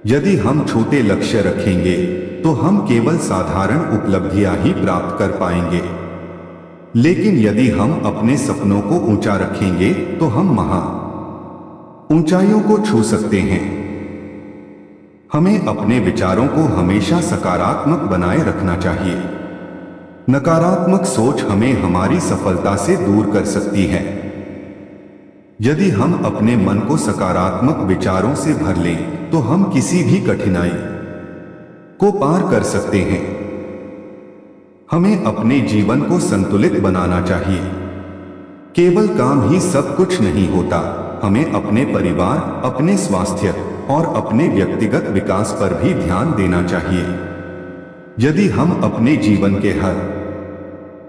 यदि हम छोटे लक्ष्य रखेंगे, तो हम केवल साधारण उपलब्धियां ही प्राप्त कर पाएंगे। लेकिन यदि हम अपने सपनों को ऊंचा रखेंगे, तो हम ऊंचाइयों को छू सकते हैं। हमें अपने विचारों को हमेशा सकारात्मक बनाए रखना चाहिए। नकारात्मक सोच हमें हमारी सफलता से दूर कर सकती है। यदि हम अपने मन को सकारात्मक विचारों से भर लें, तो हम किसी भी कठिनाई को पार कर सकते हैं। हमें अपने जीवन को संतुलित बनाना चाहिए। केवल काम ही सब कुछ नहीं होता। हमें अपने परिवार, अपने स्वास्थ्य और अपने व्यक्तिगत विकास पर भी ध्यान देना चाहिए। यदि हम अपने जीवन के हर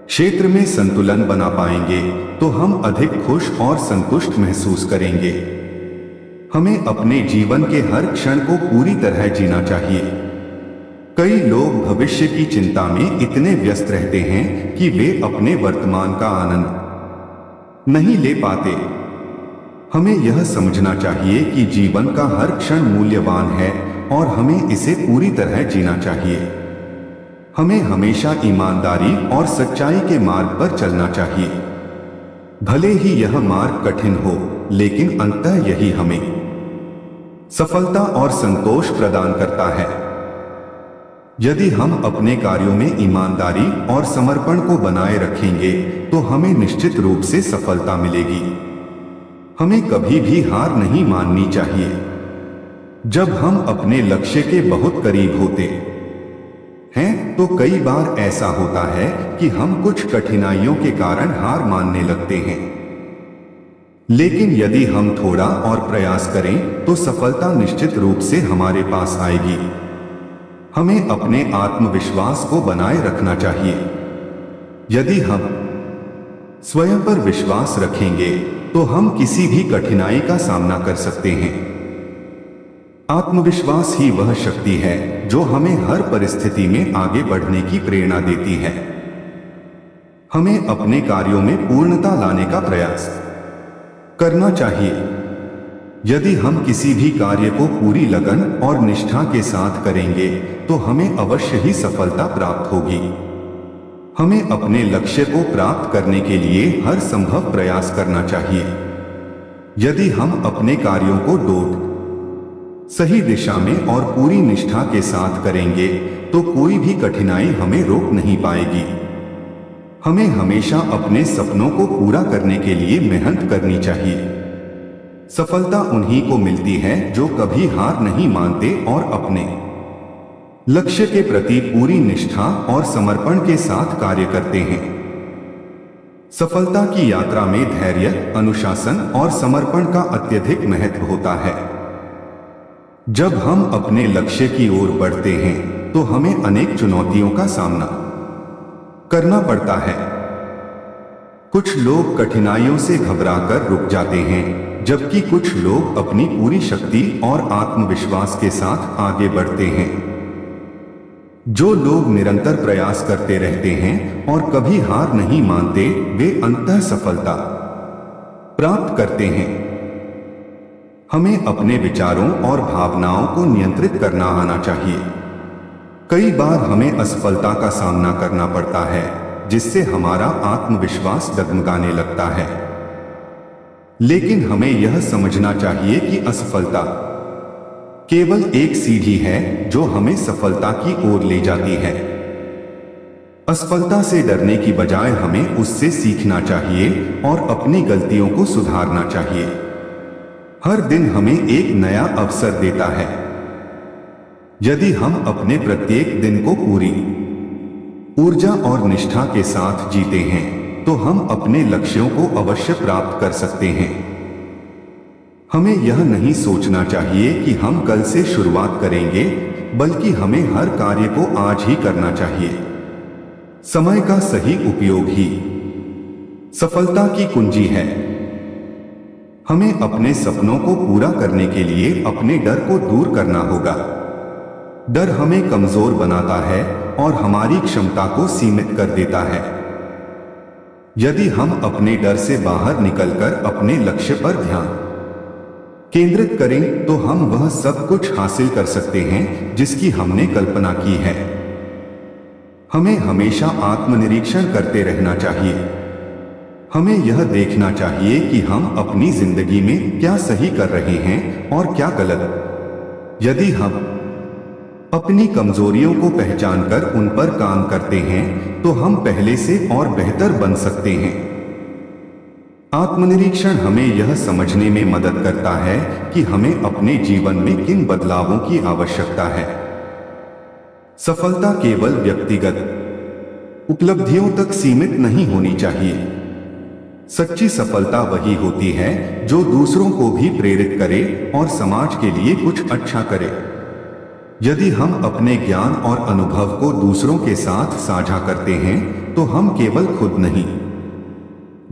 क्षेत्र में संतुलन बना पाएंगे, तो हम अधिक खुश और संतुष्ट महसूस करेंगे। हमें अपने जीवन के हर क्षण को पूरी तरह जीना चाहिए। कई लोग भविष्य की चिंता में इतने व्यस्त रहते हैं कि वे अपने वर्तमान का आनंद नहीं ले पाते। हमें यह समझना चाहिए कि जीवन का हर क्षण मूल्यवान है और हमें इसे पूरी तरह जीना चाहिए। हमें हमेशा ईमानदारी और सच्चाई के मार्ग पर चलना चाहिए। भले ही यह मार्ग कठिन हो, लेकिन अंततः यही हमें सफलता और संतोष प्रदान करता है। यदि हम अपने कार्यों में ईमानदारी और समर्पण को बनाए रखेंगे, तो हमें निश्चित रूप से सफलता मिलेगी। हमें कभी भी हार नहीं माननी चाहिए। जब हम अपने लक्ष्य के बहुत करीब होते हैं, तो कई बार ऐसा होता है कि हम कुछ कठिनाइयों के कारण हार मानने लगते हैं। लेकिन यदि हम थोड़ा और प्रयास करें, तो सफलता निश्चित रूप से हमारे पास आएगी। हमें अपने आत्मविश्वास को बनाए रखना चाहिए। यदि हम स्वयं पर विश्वास रखेंगे, तो हम किसी भी कठिनाई का सामना कर सकते हैं। आत्मविश्वास ही वह शक्ति है जो हमें हर परिस्थिति में आगे बढ़ने की प्रेरणा देती है। हमें अपने कार्यों में पूर्णता लाने का प्रयास करना चाहिए। यदि हम किसी भी कार्य को पूरी लगन और निष्ठा के साथ करेंगे, तो हमें अवश्य ही सफलता प्राप्त होगी। हमें अपने लक्ष्य को प्राप्त करने के लिए हर संभव प्रयास करना चाहिए। यदि हम अपने कार्यों को सही दिशा में और पूरी निष्ठा के साथ करेंगे, तो कोई भी कठिनाई हमें रोक नहीं पाएगी। हमें हमेशा अपने सपनों को पूरा करने के लिए मेहनत करनी चाहिए। सफलता उन्हीं को मिलती है जो कभी हार नहीं मानते और अपने लक्ष्य के प्रति पूरी निष्ठा और समर्पण के साथ कार्य करते हैं। सफलता की यात्रा में धैर्य, अनुशासन और समर्पण का अत्यधिक महत्व होता है। जब हम अपने लक्ष्य की ओर बढ़ते हैं, तो हमें अनेक चुनौतियों का सामना करना पड़ता है। कुछ लोग कठिनाइयों से घबराकर रुक जाते हैं, जबकि कुछ लोग अपनी पूरी शक्ति और आत्मविश्वास के साथ आगे बढ़ते हैं। जो लोग निरंतर प्रयास करते रहते हैं और कभी हार नहीं मानते, वे अंततः सफलता प्राप्त करते हैं। हमें अपने विचारों और भावनाओं को नियंत्रित करना आना चाहिए। कई बार हमें असफलता का सामना करना पड़ता है, जिससे हमारा आत्मविश्वास डगमगाने लगता है। लेकिन हमें यह समझना चाहिए कि असफलता केवल एक सीढ़ी है जो हमें सफलता की ओर ले जाती है। असफलता से डरने की बजाय हमें उससे सीखना चाहिए और अपनी गलतियों को सुधारना चाहिए। हर दिन हमें एक नया अवसर देता है। यदि हम अपने प्रत्येक दिन को पूरी ऊर्जा और निष्ठा के साथ जीते हैं, तो हम अपने लक्ष्यों को अवश्य प्राप्त कर सकते हैं। हमें यह नहीं सोचना चाहिए कि हम कल से शुरुआत करेंगे, बल्कि हमें हर कार्य को आज ही करना चाहिए। समय का सही उपयोग ही सफलता की कुंजी है। हमें अपने सपनों को पूरा करने के लिए अपने डर को दूर करना होगा। डर हमें कमजोर बनाता है और हमारी क्षमता को सीमित कर देता है। यदि हम अपने डर से बाहर निकलकर अपने लक्ष्य पर ध्यान केंद्रित करें, तो हम वह सब कुछ हासिल कर सकते हैं जिसकी हमने कल्पना की है। हमें हमेशा आत्मनिरीक्षण करते रहना चाहिए। हमें यह देखना चाहिए कि हम अपनी जिंदगी में क्या सही कर रहे हैं और क्या गलत। यदि हम अपनी कमजोरियों को पहचानकर उन पर काम करते हैं, तो हम पहले से और बेहतर बन सकते हैं। आत्मनिरीक्षण हमें यह समझने में मदद करता है कि हमें अपने जीवन में किन बदलावों की आवश्यकता है। सफलता केवल व्यक्तिगत उपलब्धियों तक सीमित नहीं होनी चाहिए। सच्ची सफलता वही होती है जो दूसरों को भी प्रेरित करे और समाज के लिए कुछ अच्छा करे। यदि हम अपने ज्ञान और अनुभव को दूसरों के साथ साझा करते हैं, तो हम केवल खुद नहीं,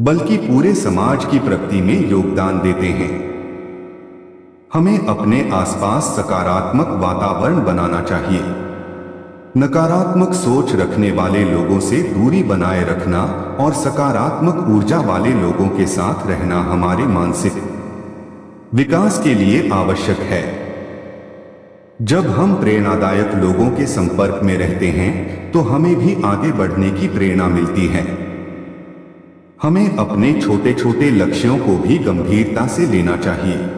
बल्कि पूरे समाज की प्रगति में योगदान देते हैं। हमें अपने आसपास सकारात्मक वातावरण बनाना चाहिए। नकारात्मक सोच रखने वाले लोगों से दूरी बनाए रखना और सकारात्मक ऊर्जा वाले लोगों के साथ रहना हमारे मानसिक विकास के लिए आवश्यक है। जब हम प्रेरणादायक लोगों के संपर्क में रहते हैं, तो हमें भी आगे बढ़ने की प्रेरणा मिलती है। हमें अपने छोटे छोटे लक्ष्यों को भी गंभीरता से लेना चाहिए।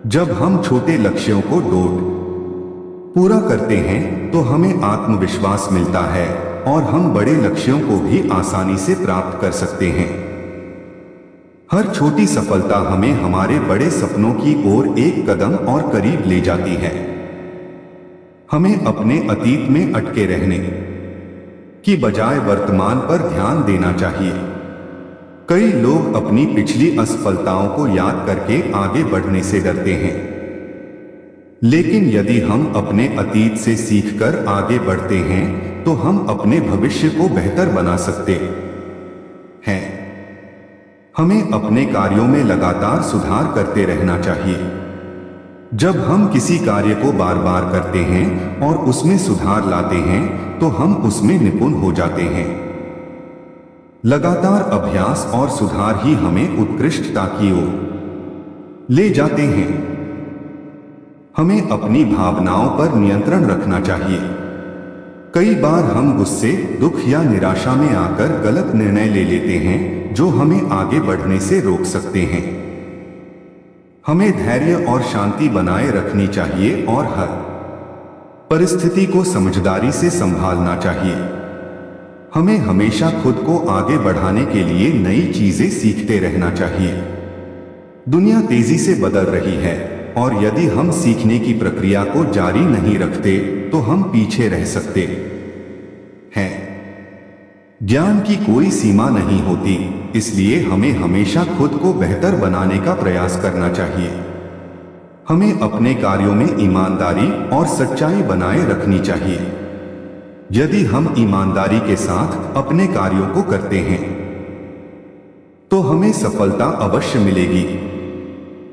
जब हम छोटे लक्ष्यों को पूरा करते हैं, तो हमें आत्मविश्वास मिलता है और हम बड़े लक्ष्यों को भी आसानी से प्राप्त कर सकते हैं। हर छोटी सफलता हमें हमारे बड़े सपनों की ओर एक कदम और करीब ले जाती है। हमें अपने अतीत में अटके रहने की बजाय वर्तमान पर ध्यान देना चाहिए। कई लोग अपनी पिछली असफलताओं को याद करके आगे बढ़ने से डरते हैं, लेकिन यदि हम अपने अतीत से सीखकर आगे बढ़ते हैं, तो हम अपने भविष्य को बेहतर बना सकते हैं। हमें अपने कार्यों में लगातार सुधार करते रहना चाहिए। जब हम किसी कार्य को बार बार करते हैं और उसमें सुधार लाते हैं, तो हम उसमें निपुण हो जाते हैं। लगातार अभ्यास और सुधार ही हमें उत्कृष्टता की ओर ले जाते हैं। हमें अपनी भावनाओं पर नियंत्रण रखना चाहिए। कई बार हम गुस्से, दुख या निराशा में आकर गलत निर्णय ले लेते हैं, जो हमें आगे बढ़ने से रोक सकते हैं। हमें धैर्य और शांति बनाए रखनी चाहिए और हर परिस्थिति को समझदारी से संभालना चाहिए। हमें हमेशा खुद को आगे बढ़ाने के लिए नई चीजें सीखते रहना चाहिए। दुनिया तेजी से बदल रही है, और यदि हम सीखने की प्रक्रिया को जारी नहीं रखते, तो हम पीछे रह सकते हैं। ज्ञान की कोई सीमा नहीं होती, इसलिए हमें हमेशा खुद को बेहतर बनाने का प्रयास करना चाहिए। हमें अपने कार्यों में ईमानदारी और सच्चाई बनाए रखनी चाहिए। यदि हम ईमानदारी के साथ अपने कार्यों को करते हैं, तो हमें सफलता अवश्य मिलेगी।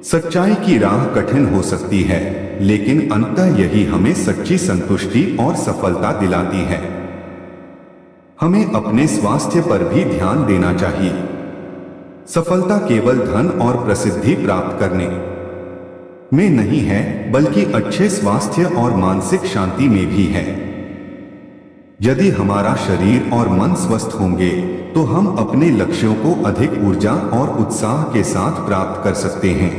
सच्चाई की राह कठिन हो सकती है, लेकिन अंततः यही हमें सच्ची संतुष्टि और सफलता दिलाती है। हमें अपने स्वास्थ्य पर भी ध्यान देना चाहिए। सफलता केवल धन और प्रसिद्धि प्राप्त करने में नहीं है, बल्कि अच्छे स्वास्थ्य और मानसिक शांति में भी है। यदि हमारा शरीर और मन स्वस्थ होंगे तो हम अपने लक्ष्यों को अधिक ऊर्जा और उत्साह के साथ प्राप्त कर सकते हैं।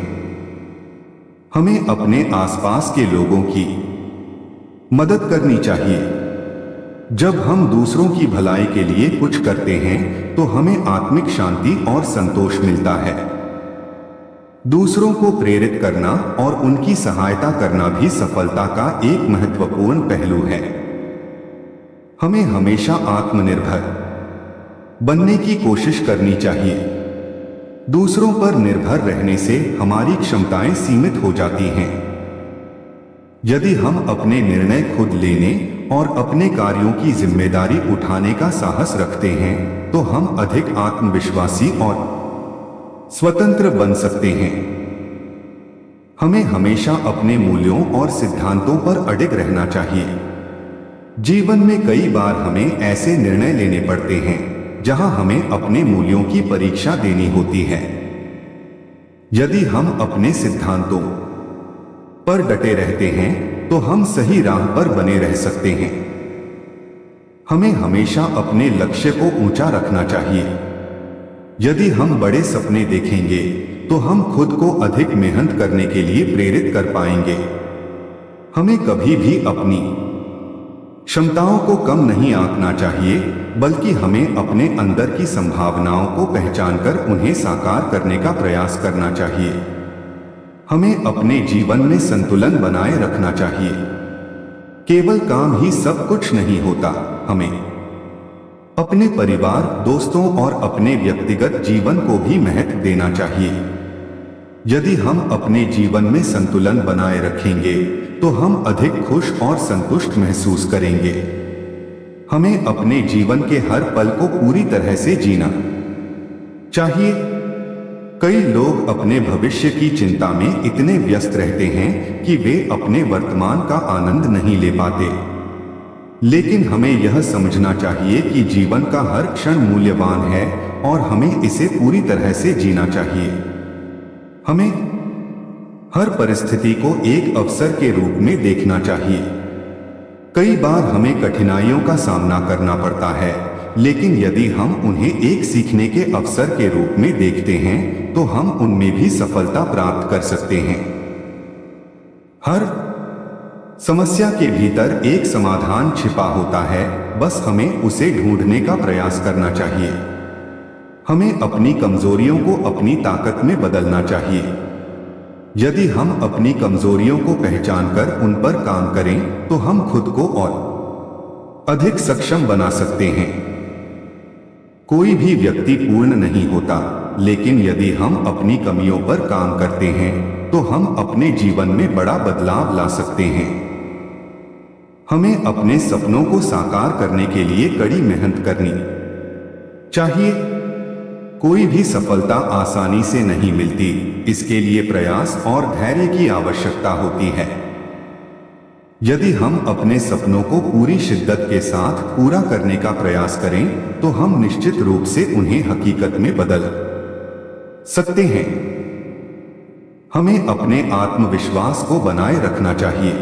हमें अपने आसपास के लोगों की मदद करनी चाहिए। जब हम दूसरों की भलाई के लिए कुछ करते हैं तो हमें आत्मिक शांति और संतोष मिलता है। दूसरों को प्रेरित करना और उनकी सहायता करना भी सफलता का एक महत्वपूर्ण पहलू है। हमें हमेशा आत्मनिर्भर बनने की कोशिश करनी चाहिए। दूसरों पर निर्भर रहने से हमारी क्षमताएं सीमित हो जाती हैं। यदि हम अपने निर्णय खुद लेने और अपने कार्यों की जिम्मेदारी उठाने का साहस रखते हैं तो हम अधिक आत्मविश्वासी और स्वतंत्र बन सकते हैं। हमें हमेशा अपने मूल्यों और सिद्धांतों पर अडिग रहना चाहिए। जीवन में कई बार हमें ऐसे निर्णय लेने पड़ते हैं जहां हमें अपने मूल्यों की परीक्षा देनी होती है। यदि हम अपने सिद्धांतों पर डटे रहते हैं तो हम सही राह पर बने रह सकते हैं। हमें हमेशा अपने लक्ष्य को ऊंचा रखना चाहिए। यदि हम बड़े सपने देखेंगे तो हम खुद को अधिक मेहनत करने के लिए प्रेरित कर पाएंगे। हमें कभी भी अपनी क्षमताओं को कम नहीं आंकना चाहिए, बल्कि हमें अपने अंदर की संभावनाओं को पहचानकर उन्हें साकार करने का प्रयास करना चाहिए। हमें अपने जीवन में संतुलन बनाए रखना चाहिए। केवल काम ही सब कुछ नहीं होता। हमें अपने परिवार, दोस्तों और अपने व्यक्तिगत जीवन को भी महत्व देना चाहिए। यदि हम अपने जीवन में संतुलन बनाए रखेंगे तो हम अधिक खुश और संतुष्ट महसूस करेंगे। हमें अपने जीवन के हर पल को पूरी तरह से जीना चाहिए। कई लोग अपने भविष्य की चिंता में इतने व्यस्त रहते हैं कि वे अपने वर्तमान का आनंद नहीं ले पाते। लेकिन हमें यह समझना चाहिए कि जीवन का हर क्षण मूल्यवान है और हमें इसे पूरी तरह से जीना चाहिए। हमें हर परिस्थिति को एक अवसर के रूप में देखना चाहिए। कई बार हमें कठिनाइयों का सामना करना पड़ता है, लेकिन यदि हम उन्हें एक सीखने के अवसर के रूप में देखते हैं तो हम उनमें भी सफलता प्राप्त कर सकते हैं। हर समस्या के भीतर एक समाधान छिपा होता है, बस हमें उसे ढूंढने का प्रयास करना चाहिए। हमें अपनी कमजोरियों को अपनी ताकत में बदलना चाहिए। यदि हम अपनी कमजोरियों को पहचानकर उन पर काम करें तो हम खुद को और अधिक सक्षम बना सकते हैं। कोई भी व्यक्ति पूर्ण नहीं होता, लेकिन यदि हम अपनी कमियों पर काम करते हैं तो हम अपने जीवन में बड़ा बदलाव ला सकते हैं। हमें अपने सपनों को साकार करने के लिए कड़ी मेहनत करनी चाहिए। कोई भी सफलता आसानी से नहीं मिलती, इसके लिए प्रयास और धैर्य की आवश्यकता होती है। यदि हम अपने सपनों को पूरी शिद्दत के साथ पूरा करने का प्रयास करें तो हम निश्चित रूप से उन्हें हकीकत में बदल सकते हैं। हमें अपने आत्मविश्वास को बनाए रखना चाहिए।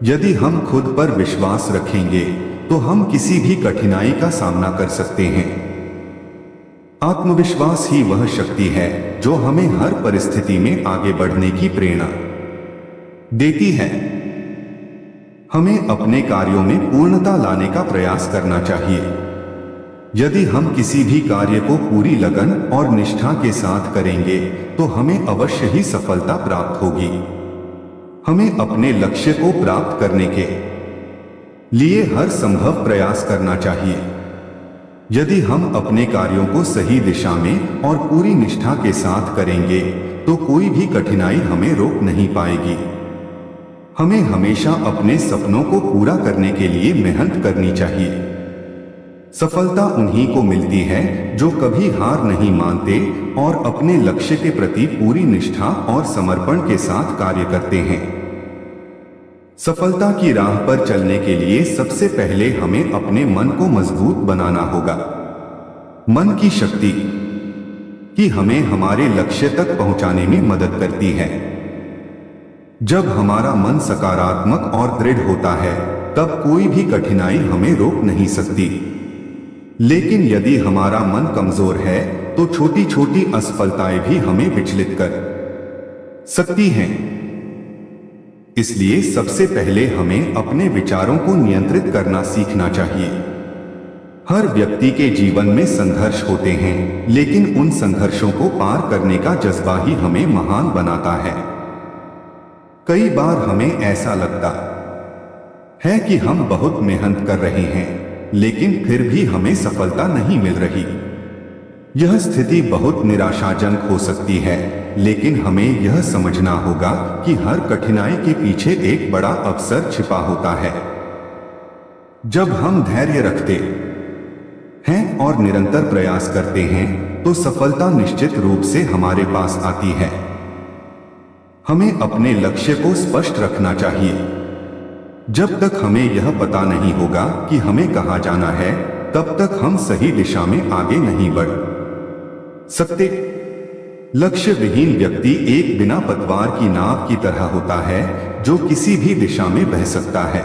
यदि हम खुद पर विश्वास रखेंगे तो हम किसी भी कठिनाई का सामना कर सकते हैं। आत्मविश्वास ही वह शक्ति है जो हमें हर परिस्थिति में आगे बढ़ने की प्रेरणा देती है। हमें अपने कार्यों में पूर्णता लाने का प्रयास करना चाहिए। यदि हम किसी भी कार्य को पूरी लगन और निष्ठा के साथ करेंगे तो हमें अवश्य ही सफलता प्राप्त होगी। हमें अपने लक्ष्य को प्राप्त करने के लिए हर संभव प्रयास करना चाहिए। यदि हम अपने कार्यों को सही दिशा में और पूरी निष्ठा के साथ करेंगे तो कोई भी कठिनाई हमें रोक नहीं पाएगी। हमें हमेशा अपने सपनों को पूरा करने के लिए मेहनत करनी चाहिए। सफलता उन्हीं को मिलती है जो कभी हार नहीं मानते और अपने लक्ष्य के प्रति पूरी निष्ठा और समर्पण के साथ कार्य करते हैं। सफलता की राह पर चलने के लिए सबसे पहले हमें अपने मन को मजबूत बनाना होगा। मन की शक्ति कि हमें हमारे लक्ष्य तक पहुंचाने में मदद करती है। जब हमारा मन सकारात्मक और दृढ़ होता है तब कोई भी कठिनाई हमें रोक नहीं सकती। लेकिन यदि हमारा मन कमजोर है तो छोटी छोटी असफलताएं भी हमें विचलित कर सकती हैं। इसलिए सबसे पहले हमें अपने विचारों को नियंत्रित करना सीखना चाहिए। हर व्यक्ति के जीवन में संघर्ष होते हैं, लेकिन उन संघर्षों को पार करने का जज्बा ही हमें महान बनाता है। कई बार हमें ऐसा लगता है कि हम बहुत मेहनत कर रहे हैं, लेकिन फिर भी हमें सफलता नहीं मिल रही। यह स्थिति बहुत निराशाजनक हो सकती है, लेकिन हमें यह समझना होगा कि हर कठिनाई के पीछे एक बड़ा अवसर छिपा होता है। जब हम धैर्य रखते हैं और निरंतर प्रयास करते हैं तो सफलता निश्चित रूप से हमारे पास आती है। हमें अपने लक्ष्य को स्पष्ट रखना चाहिए। जब तक हमें यह पता नहीं होगा कि हमें कहां जाना है, तब तक हम सही दिशा में आगे नहीं बढ़ सकते। लक्ष्य विहीन व्यक्ति एक बिना पतवार की नाव की तरह होता है जो किसी भी दिशा में बह सकता है।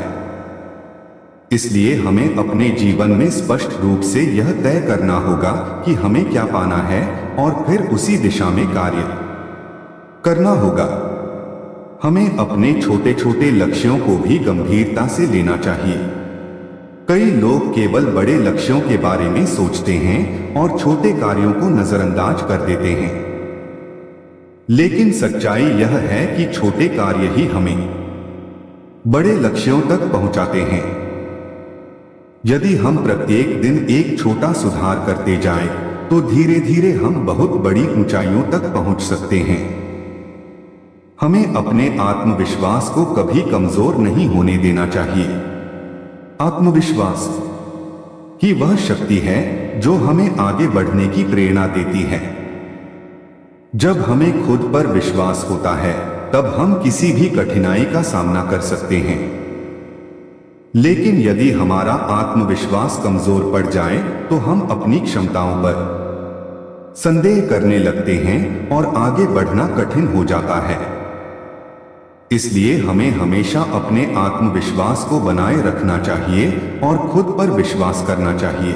इसलिए हमें अपने जीवन में स्पष्ट रूप से यह तय करना होगा कि हमें क्या पाना है और फिर उसी दिशा में कार्य करना होगा। हमें अपने छोटे छोटे लक्ष्यों को भी गंभीरता से लेना चाहिए। कई लोग केवल बड़े लक्ष्यों के बारे में सोचते हैं और छोटे कार्यों को नजरअंदाज कर देते हैं। लेकिन सच्चाई यह है कि छोटे कार्य ही हमें बड़े लक्ष्यों तक पहुंचाते हैं। यदि हम प्रत्येक दिन एक छोटा सुधार करते जाएं, तो धीरे धीरे हम बहुत बड़ी ऊंचाइयों तक पहुंच सकते हैं। हमें अपने आत्मविश्वास को कभी कमजोर नहीं होने देना चाहिए। आत्मविश्वास ही वह शक्ति है जो हमें आगे बढ़ने की प्रेरणा देती है। जब हमें खुद पर विश्वास होता है, तब हम किसी भी कठिनाई का सामना कर सकते हैं। लेकिन यदि हमारा आत्मविश्वास कमजोर पड़ जाए, तो हम अपनी क्षमताओं पर संदेह करने लगते हैं और आगे बढ़ना कठिन हो जाता है। इसलिए हमें हमेशा अपने आत्मविश्वास को बनाए रखना चाहिए और खुद पर विश्वास करना चाहिए।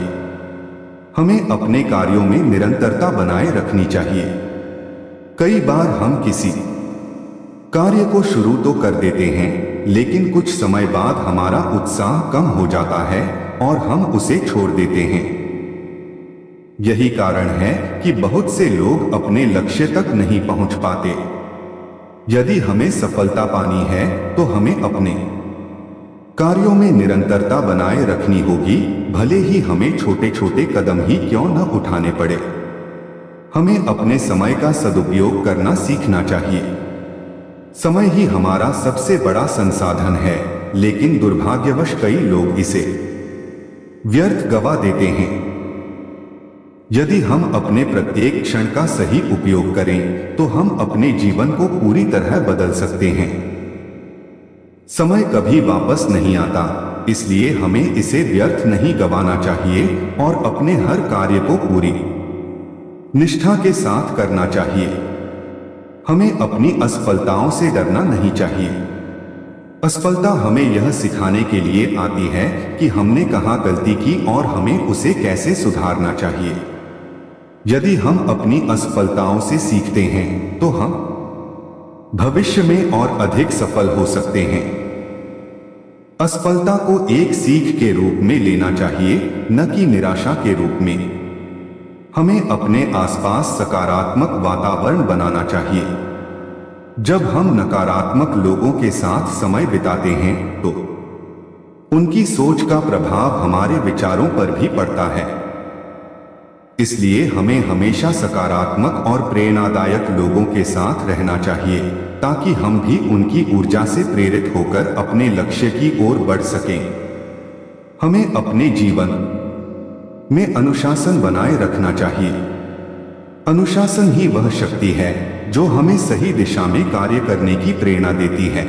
हमें अपने कार्यों में निरंतरता बनाए रखनी चाहिए। कई बार हम किसी कार्य को शुरू तो कर देते हैं, लेकिन कुछ समय बाद हमारा उत्साह कम हो जाता है और हम उसे छोड़ देते हैं। यही कारण है कि बहुत से लोग अपने लक्ष्य तक नहीं पहुंच पाते। यदि हमें सफलता पानी है तो हमें अपने कार्यों में निरंतरता बनाए रखनी होगी, भले ही हमें छोटे छोटे कदम ही क्यों न उठाने पड़े। हमें अपने समय का सदुपयोग करना सीखना चाहिए। समय ही हमारा सबसे बड़ा संसाधन है, लेकिन दुर्भाग्यवश कई लोग इसे व्यर्थ गवा देते हैं। यदि हम अपने प्रत्येक क्षण का सही उपयोग करें तो हम अपने जीवन को पूरी तरह बदल सकते हैं। समय कभी वापस नहीं आता, इसलिए हमें इसे व्यर्थ नहीं गवाना चाहिए और अपने हर कार्य को पूरी निष्ठा के साथ करना चाहिए। हमें अपनी असफलताओं से डरना नहीं चाहिए। असफलता हमें यह सिखाने के लिए आती है कि हमने कहाँ गलती की और हमें उसे कैसे सुधारना चाहिए। यदि हम अपनी असफलताओं से सीखते हैं तो हम भविष्य में और अधिक सफल हो सकते हैं। असफलता को एक सीख के रूप में लेना चाहिए, न कि निराशा के रूप में। हमें अपने आसपास सकारात्मक वातावरण बनाना चाहिए। जब हम नकारात्मक लोगों के साथ समय बिताते हैं तो उनकी सोच का प्रभाव हमारे विचारों पर भी पड़ता है। इसलिए हमें हमेशा सकारात्मक और प्रेरणादायक लोगों के साथ रहना चाहिए, ताकि हम भी उनकी ऊर्जा से प्रेरित होकर अपने लक्ष्य की ओर बढ़ सकें। हमें अपने जीवन में अनुशासन बनाए रखना चाहिए। अनुशासन ही वह शक्ति है जो हमें सही दिशा में कार्य करने की प्रेरणा देती है।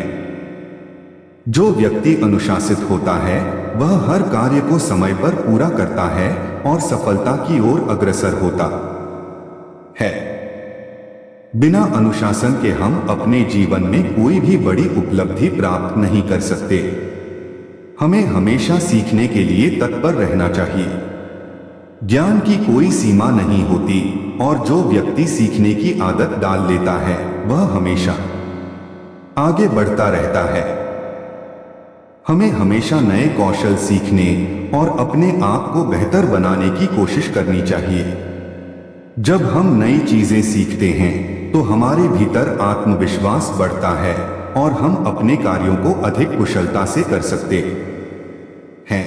जो व्यक्ति अनुशासित होता है वह हर कार्य को समय पर पूरा करता है और सफलता की ओर अग्रसर होता है। बिना अनुशासन के हम अपने जीवन में कोई भी बड़ी उपलब्धि प्राप्त नहीं कर सकते। हमें हमेशा सीखने के लिए तत्पर रहना चाहिए। ज्ञान की कोई सीमा नहीं होती और जो व्यक्ति सीखने की आदत डाल लेता है वह हमेशा आगे बढ़ता रहता है। हमें हमेशा नए कौशल सीखने और अपने आप को बेहतर बनाने की कोशिश करनी चाहिए। जब हम नई चीजें सीखते हैं तो हमारे भीतर आत्मविश्वास बढ़ता है और हम अपने कार्यों को अधिक कुशलता से कर सकते हैं।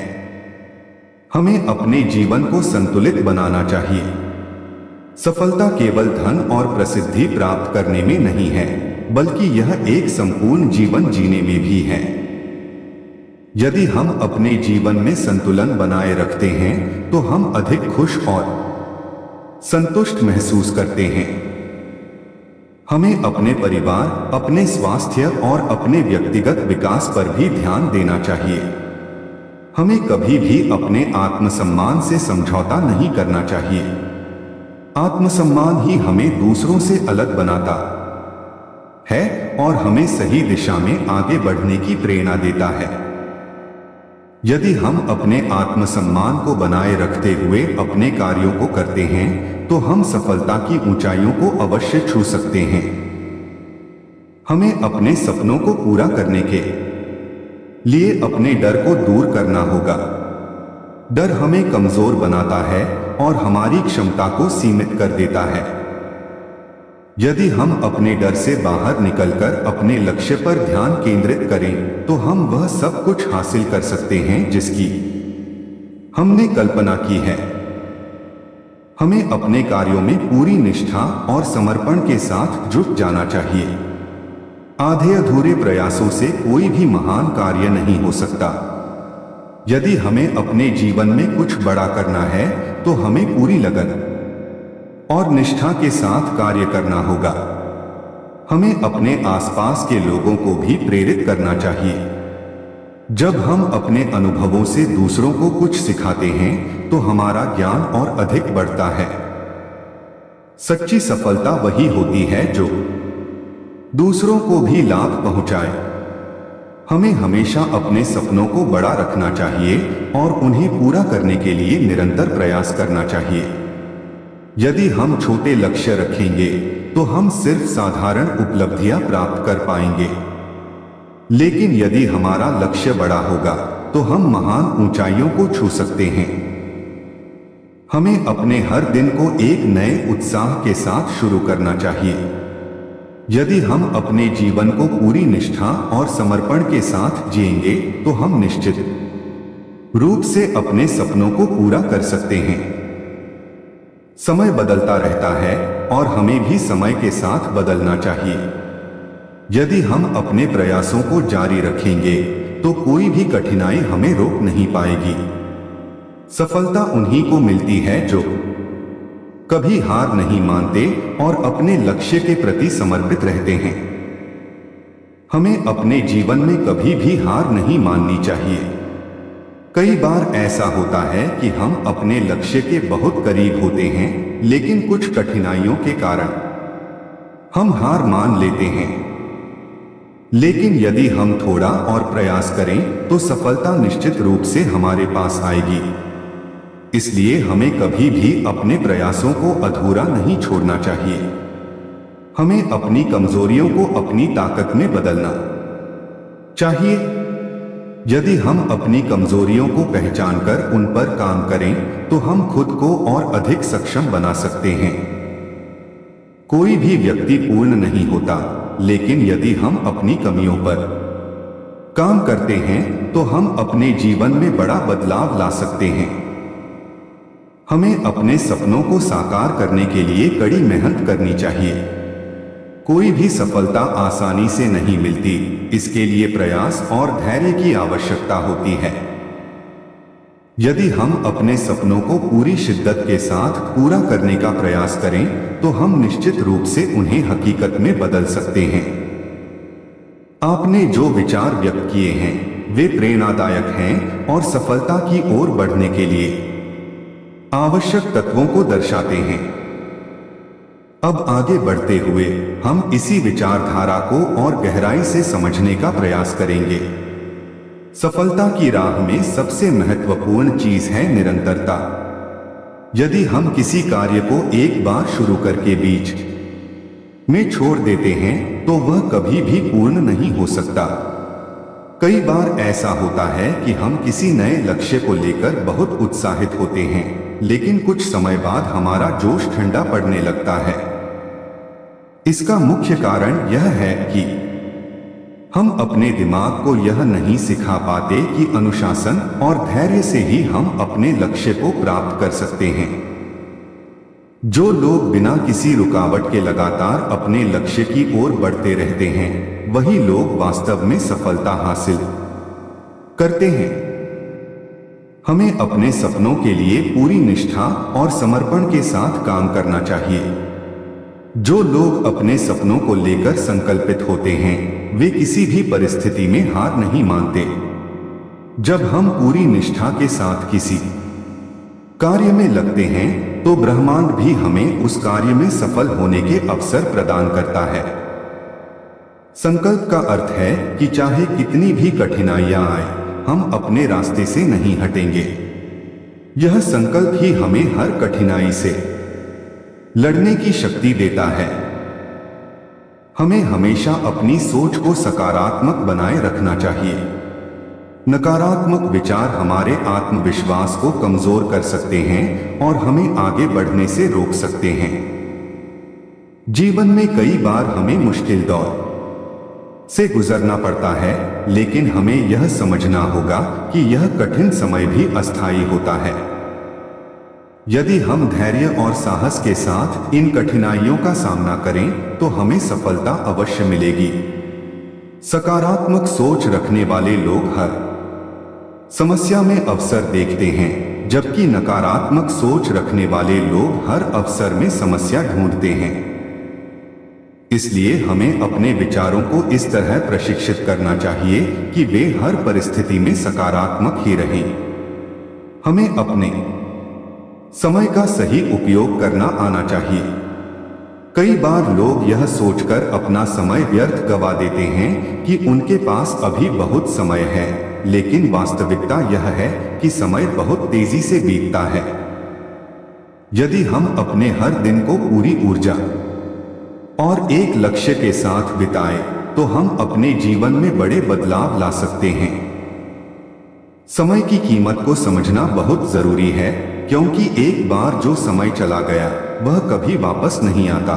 हमें अपने जीवन को संतुलित बनाना चाहिए। सफलता केवल धन और प्रसिद्धि प्राप्त करने में नहीं है, बल्कि यह एक संपूर्ण जीवन जीने में भी है। यदि हम अपने जीवन में संतुलन बनाए रखते हैं तो हम अधिक खुश और संतुष्ट महसूस करते हैं। हमें अपने परिवार, अपने स्वास्थ्य और अपने व्यक्तिगत विकास पर भी ध्यान देना चाहिए। हमें कभी भी अपने आत्मसम्मान से समझौता नहीं करना चाहिए। आत्मसम्मान ही हमें दूसरों से अलग बनाता है और हमें सही दिशा में आगे बढ़ने की प्रेरणा देता है। यदि हम अपने आत्मसम्मान को बनाए रखते हुए अपने कार्यों को करते हैं तो हम सफलता की ऊंचाइयों को अवश्य छू सकते हैं। हमें अपने सपनों को पूरा करने के लिए अपने डर को दूर करना होगा। डर हमें कमजोर बनाता है और हमारी क्षमता को सीमित कर देता है। यदि हम अपने डर से बाहर निकलकर अपने लक्ष्य पर ध्यान केंद्रित करें तो हम वह सब कुछ हासिल कर सकते हैं जिसकी हमने कल्पना की है। हमें अपने कार्यों में पूरी निष्ठा और समर्पण के साथ जुट जाना चाहिए। आधे अधूरे प्रयासों से कोई भी महान कार्य नहीं हो सकता। यदि हमें अपने जीवन में कुछ बड़ा करना है तो हमें पूरी लगन और निष्ठा के साथ कार्य करना होगा। हमें अपने आसपास के लोगों को भी प्रेरित करना चाहिए। जब हम अपने अनुभवों से दूसरों को कुछ सिखाते हैं तो हमारा ज्ञान और अधिक बढ़ता है। सच्ची सफलता वही होती है जो दूसरों को भी लाभ पहुंचाए। हमें हमेशा अपने सपनों को बड़ा रखना चाहिए और उन्हें पूरा करने के लिए निरंतर प्रयास करना चाहिए। यदि हम छोटे लक्ष्य रखेंगे तो हम सिर्फ साधारण उपलब्धियां प्राप्त कर पाएंगे, लेकिन यदि हमारा लक्ष्य बड़ा होगा तो हम महान ऊंचाइयों को छू सकते हैं। हमें अपने हर दिन को एक नए उत्साह के साथ शुरू करना चाहिए। यदि हम अपने जीवन को पूरी निष्ठा और समर्पण के साथ जिएंगे तो हम निश्चित रूप से अपने सपनों को पूरा कर सकते हैं। समय बदलता रहता है और हमें भी समय के साथ बदलना चाहिए। यदि हम अपने प्रयासों को जारी रखेंगे तो कोई भी कठिनाई हमें रोक नहीं पाएगी। सफलता उन्हीं को मिलती है जो कभी हार नहीं मानते और अपने लक्ष्य के प्रति समर्पित रहते हैं। हमें अपने जीवन में कभी भी हार नहीं माननी चाहिए। कई बार ऐसा होता है कि हम अपने लक्ष्य के बहुत करीब होते हैं, लेकिन कुछ कठिनाइयों के कारण हम हार मान लेते हैं। लेकिन यदि हम थोड़ा और प्रयास करें तो सफलता निश्चित रूप से हमारे पास आएगी। इसलिए हमें कभी भी अपने प्रयासों को अधूरा नहीं छोड़ना चाहिए। हमें अपनी कमजोरियों को अपनी ताकत में बदलना चाहिए। यदि हम अपनी कमजोरियों को पहचानकर उन पर काम करें तो हम खुद को और अधिक सक्षम बना सकते हैं। कोई भी व्यक्ति पूर्ण नहीं होता, लेकिन यदि हम अपनी कमियों पर काम करते हैं तो हम अपने जीवन में बड़ा बदलाव ला सकते हैं। हमें अपने सपनों को साकार करने के लिए कड़ी मेहनत करनी चाहिए। कोई भी सफलता आसानी से नहीं मिलती, इसके लिए प्रयास और धैर्य की आवश्यकता होती है। यदि हम अपने सपनों को पूरी शिद्दत के साथ पूरा करने का प्रयास करें तो हम निश्चित रूप से उन्हें हकीकत में बदल सकते हैं। आपने जो विचार व्यक्त किए हैं वे प्रेरणादायक हैं और सफलता की ओर बढ़ने के लिए आवश्यक तत्वों को दर्शाते हैं। अब आगे बढ़ते हुए हम इसी विचारधारा को और गहराई से समझने का प्रयास करेंगे। सफलता की राह में सबसे महत्वपूर्ण चीज है निरंतरता। यदि हम किसी कार्य को एक बार शुरू करके बीच में छोड़ देते हैं तो वह कभी भी पूर्ण नहीं हो सकता। कई बार ऐसा होता है कि हम किसी नए लक्ष्य को लेकर बहुत उत्साहित होते हैं, लेकिन कुछ समय बाद हमारा जोश ठंडा पड़ने लगता है। इसका मुख्य कारण यह है कि हम अपने दिमाग को यह नहीं सिखा पाते कि अनुशासन और धैर्य से ही हम अपने लक्ष्य को प्राप्त कर सकते हैं। जो लोग बिना किसी रुकावट के लगातार अपने लक्ष्य की ओर बढ़ते रहते हैं, वही लोग वास्तव में सफलता हासिल करते हैं। हमें अपने सपनों के लिए पूरी निष्ठा और समर्पण के साथ काम करना चाहिए। जो लोग अपने सपनों को लेकर संकल्पित होते हैं, वे किसी भी परिस्थिति में हार नहीं मानते। जब हम पूरी निष्ठा के साथ किसी कार्य में लगते हैं तो ब्रह्मांड भी हमें उस कार्य में सफल होने के अवसर प्रदान करता है। संकल्प का अर्थ है कि चाहे कितनी भी कठिनाइयां आए, हम अपने रास्ते से नहीं हटेंगे। यह संकल्प ही हमें हर कठिनाई से लड़ने की शक्ति देता है। हमें हमेशा अपनी सोच को सकारात्मक बनाए रखना चाहिए। नकारात्मक विचार हमारे आत्मविश्वास को कमजोर कर सकते हैं और हमें आगे बढ़ने से रोक सकते हैं। जीवन में कई बार हमें मुश्किल दौर से गुजरना पड़ता है, लेकिन हमें यह समझना होगा कि यह कठिन समय भी अस्थायी होता है। यदि हम धैर्य और साहस के साथ इन कठिनाइयों का सामना करें तो हमें सफलता अवश्य मिलेगी। सकारात्मक सोच रखने वाले लोग हर समस्या में अवसर देखते हैं, जबकि नकारात्मक सोच रखने वाले लोग हर अवसर में समस्या ढूंढते हैं। इसलिए हमें अपने विचारों को इस तरह प्रशिक्षित करना चाहिए कि वे हर परिस्थिति में सकारात्मक ही रहें। हमें अपने समय का सही उपयोग करना आना चाहिए। कई बार लोग यह सोचकर अपना समय व्यर्थ गवा देते हैं कि उनके पास अभी बहुत समय है, लेकिन वास्तविकता यह है कि समय बहुत तेजी से बीतता है। यदि हम अपने हर दिन को पूरी ऊर्जा और एक लक्ष्य के साथ बिताएं, तो हम अपने जीवन में बड़े बदलाव ला सकते हैं। समय की कीमत को समझना बहुत जरूरी है, क्योंकि एक बार जो समय चला गया वह कभी वापस नहीं आता।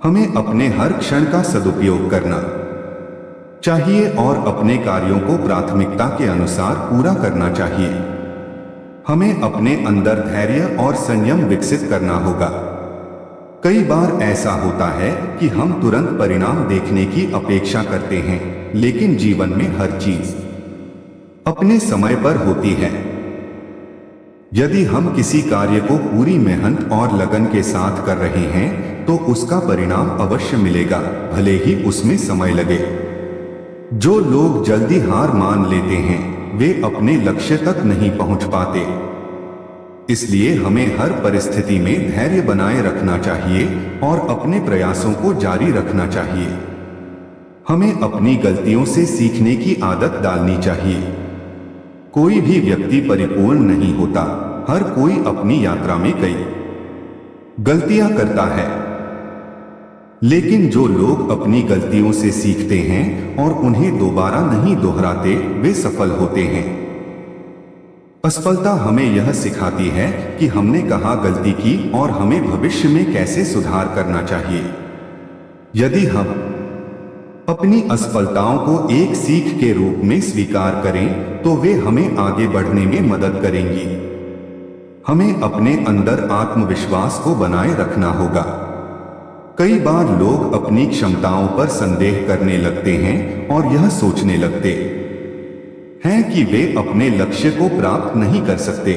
हमें अपने हर क्षण का सदुपयोग करना चाहिए और अपने कार्यों को प्राथमिकता के अनुसार पूरा करना चाहिए। हमें अपने अंदर धैर्य और संयम विकसित करना होगा। कई बार ऐसा होता है कि हम तुरंत परिणाम देखने की अपेक्षा करते हैं, लेकिन जीवन में हर चीज अपने समय पर होती है। यदि हम किसी कार्य को पूरी मेहनत और लगन के साथ कर रहे हैं तो उसका परिणाम अवश्य मिलेगा, भले ही उसमें समय लगे। जो लोग जल्दी हार मान लेते हैं वे अपने लक्ष्य तक नहीं पहुंच पाते। इसलिए हमें हर परिस्थिति में धैर्य बनाए रखना चाहिए और अपने प्रयासों को जारी रखना चाहिए। हमें अपनी गलतियों से सीखने की आदत डालनी चाहिए। कोई भी व्यक्ति परिपूर्ण नहीं होता। हर कोई अपनी यात्रा में कई गलतियां करता है, लेकिन जो लोग अपनी गलतियों से सीखते हैं और उन्हें दोबारा नहीं दोहराते, वे सफल होते हैं। असफलता हमें यह सिखाती है कि हमने कहाँ गलती की और हमें भविष्य में कैसे सुधार करना चाहिए। यदि हम अपनी असफलताओं को एक सीख के रूप में स्वीकार करें तो वे हमें आगे बढ़ने में मदद करेंगी। हमें अपने अंदर आत्मविश्वास को बनाए रखना होगा। कई बार लोग अपनी क्षमताओं पर संदेह करने लगते हैं और यह सोचने लगते हैं कि वे अपने लक्ष्य को प्राप्त नहीं कर सकते।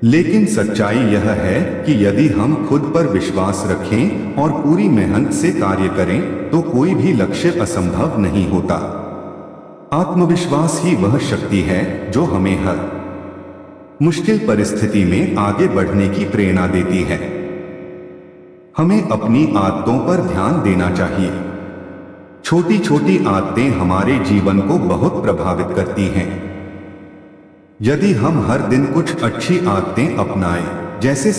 लेकिन सच्चाई यह है कि यदि हम खुद पर विश्वास रखें और पूरी मेहनत से कार्य करें तो कोई भी लक्ष्य असंभव नहीं होता। आत्मविश्वास ही वह शक्ति है जो हमें हर मुश्किल परिस्थिति में आगे बढ़ने की प्रेरणा देती है। हमें अपनी आदतों पर ध्यान देना चाहिए। छोटी छोटी आदतें हमारे जीवन को बहुत प्रभावित करती हैं। यदि हम हर दिन कुछ अच्छी आदतें अपनाएं, जैसे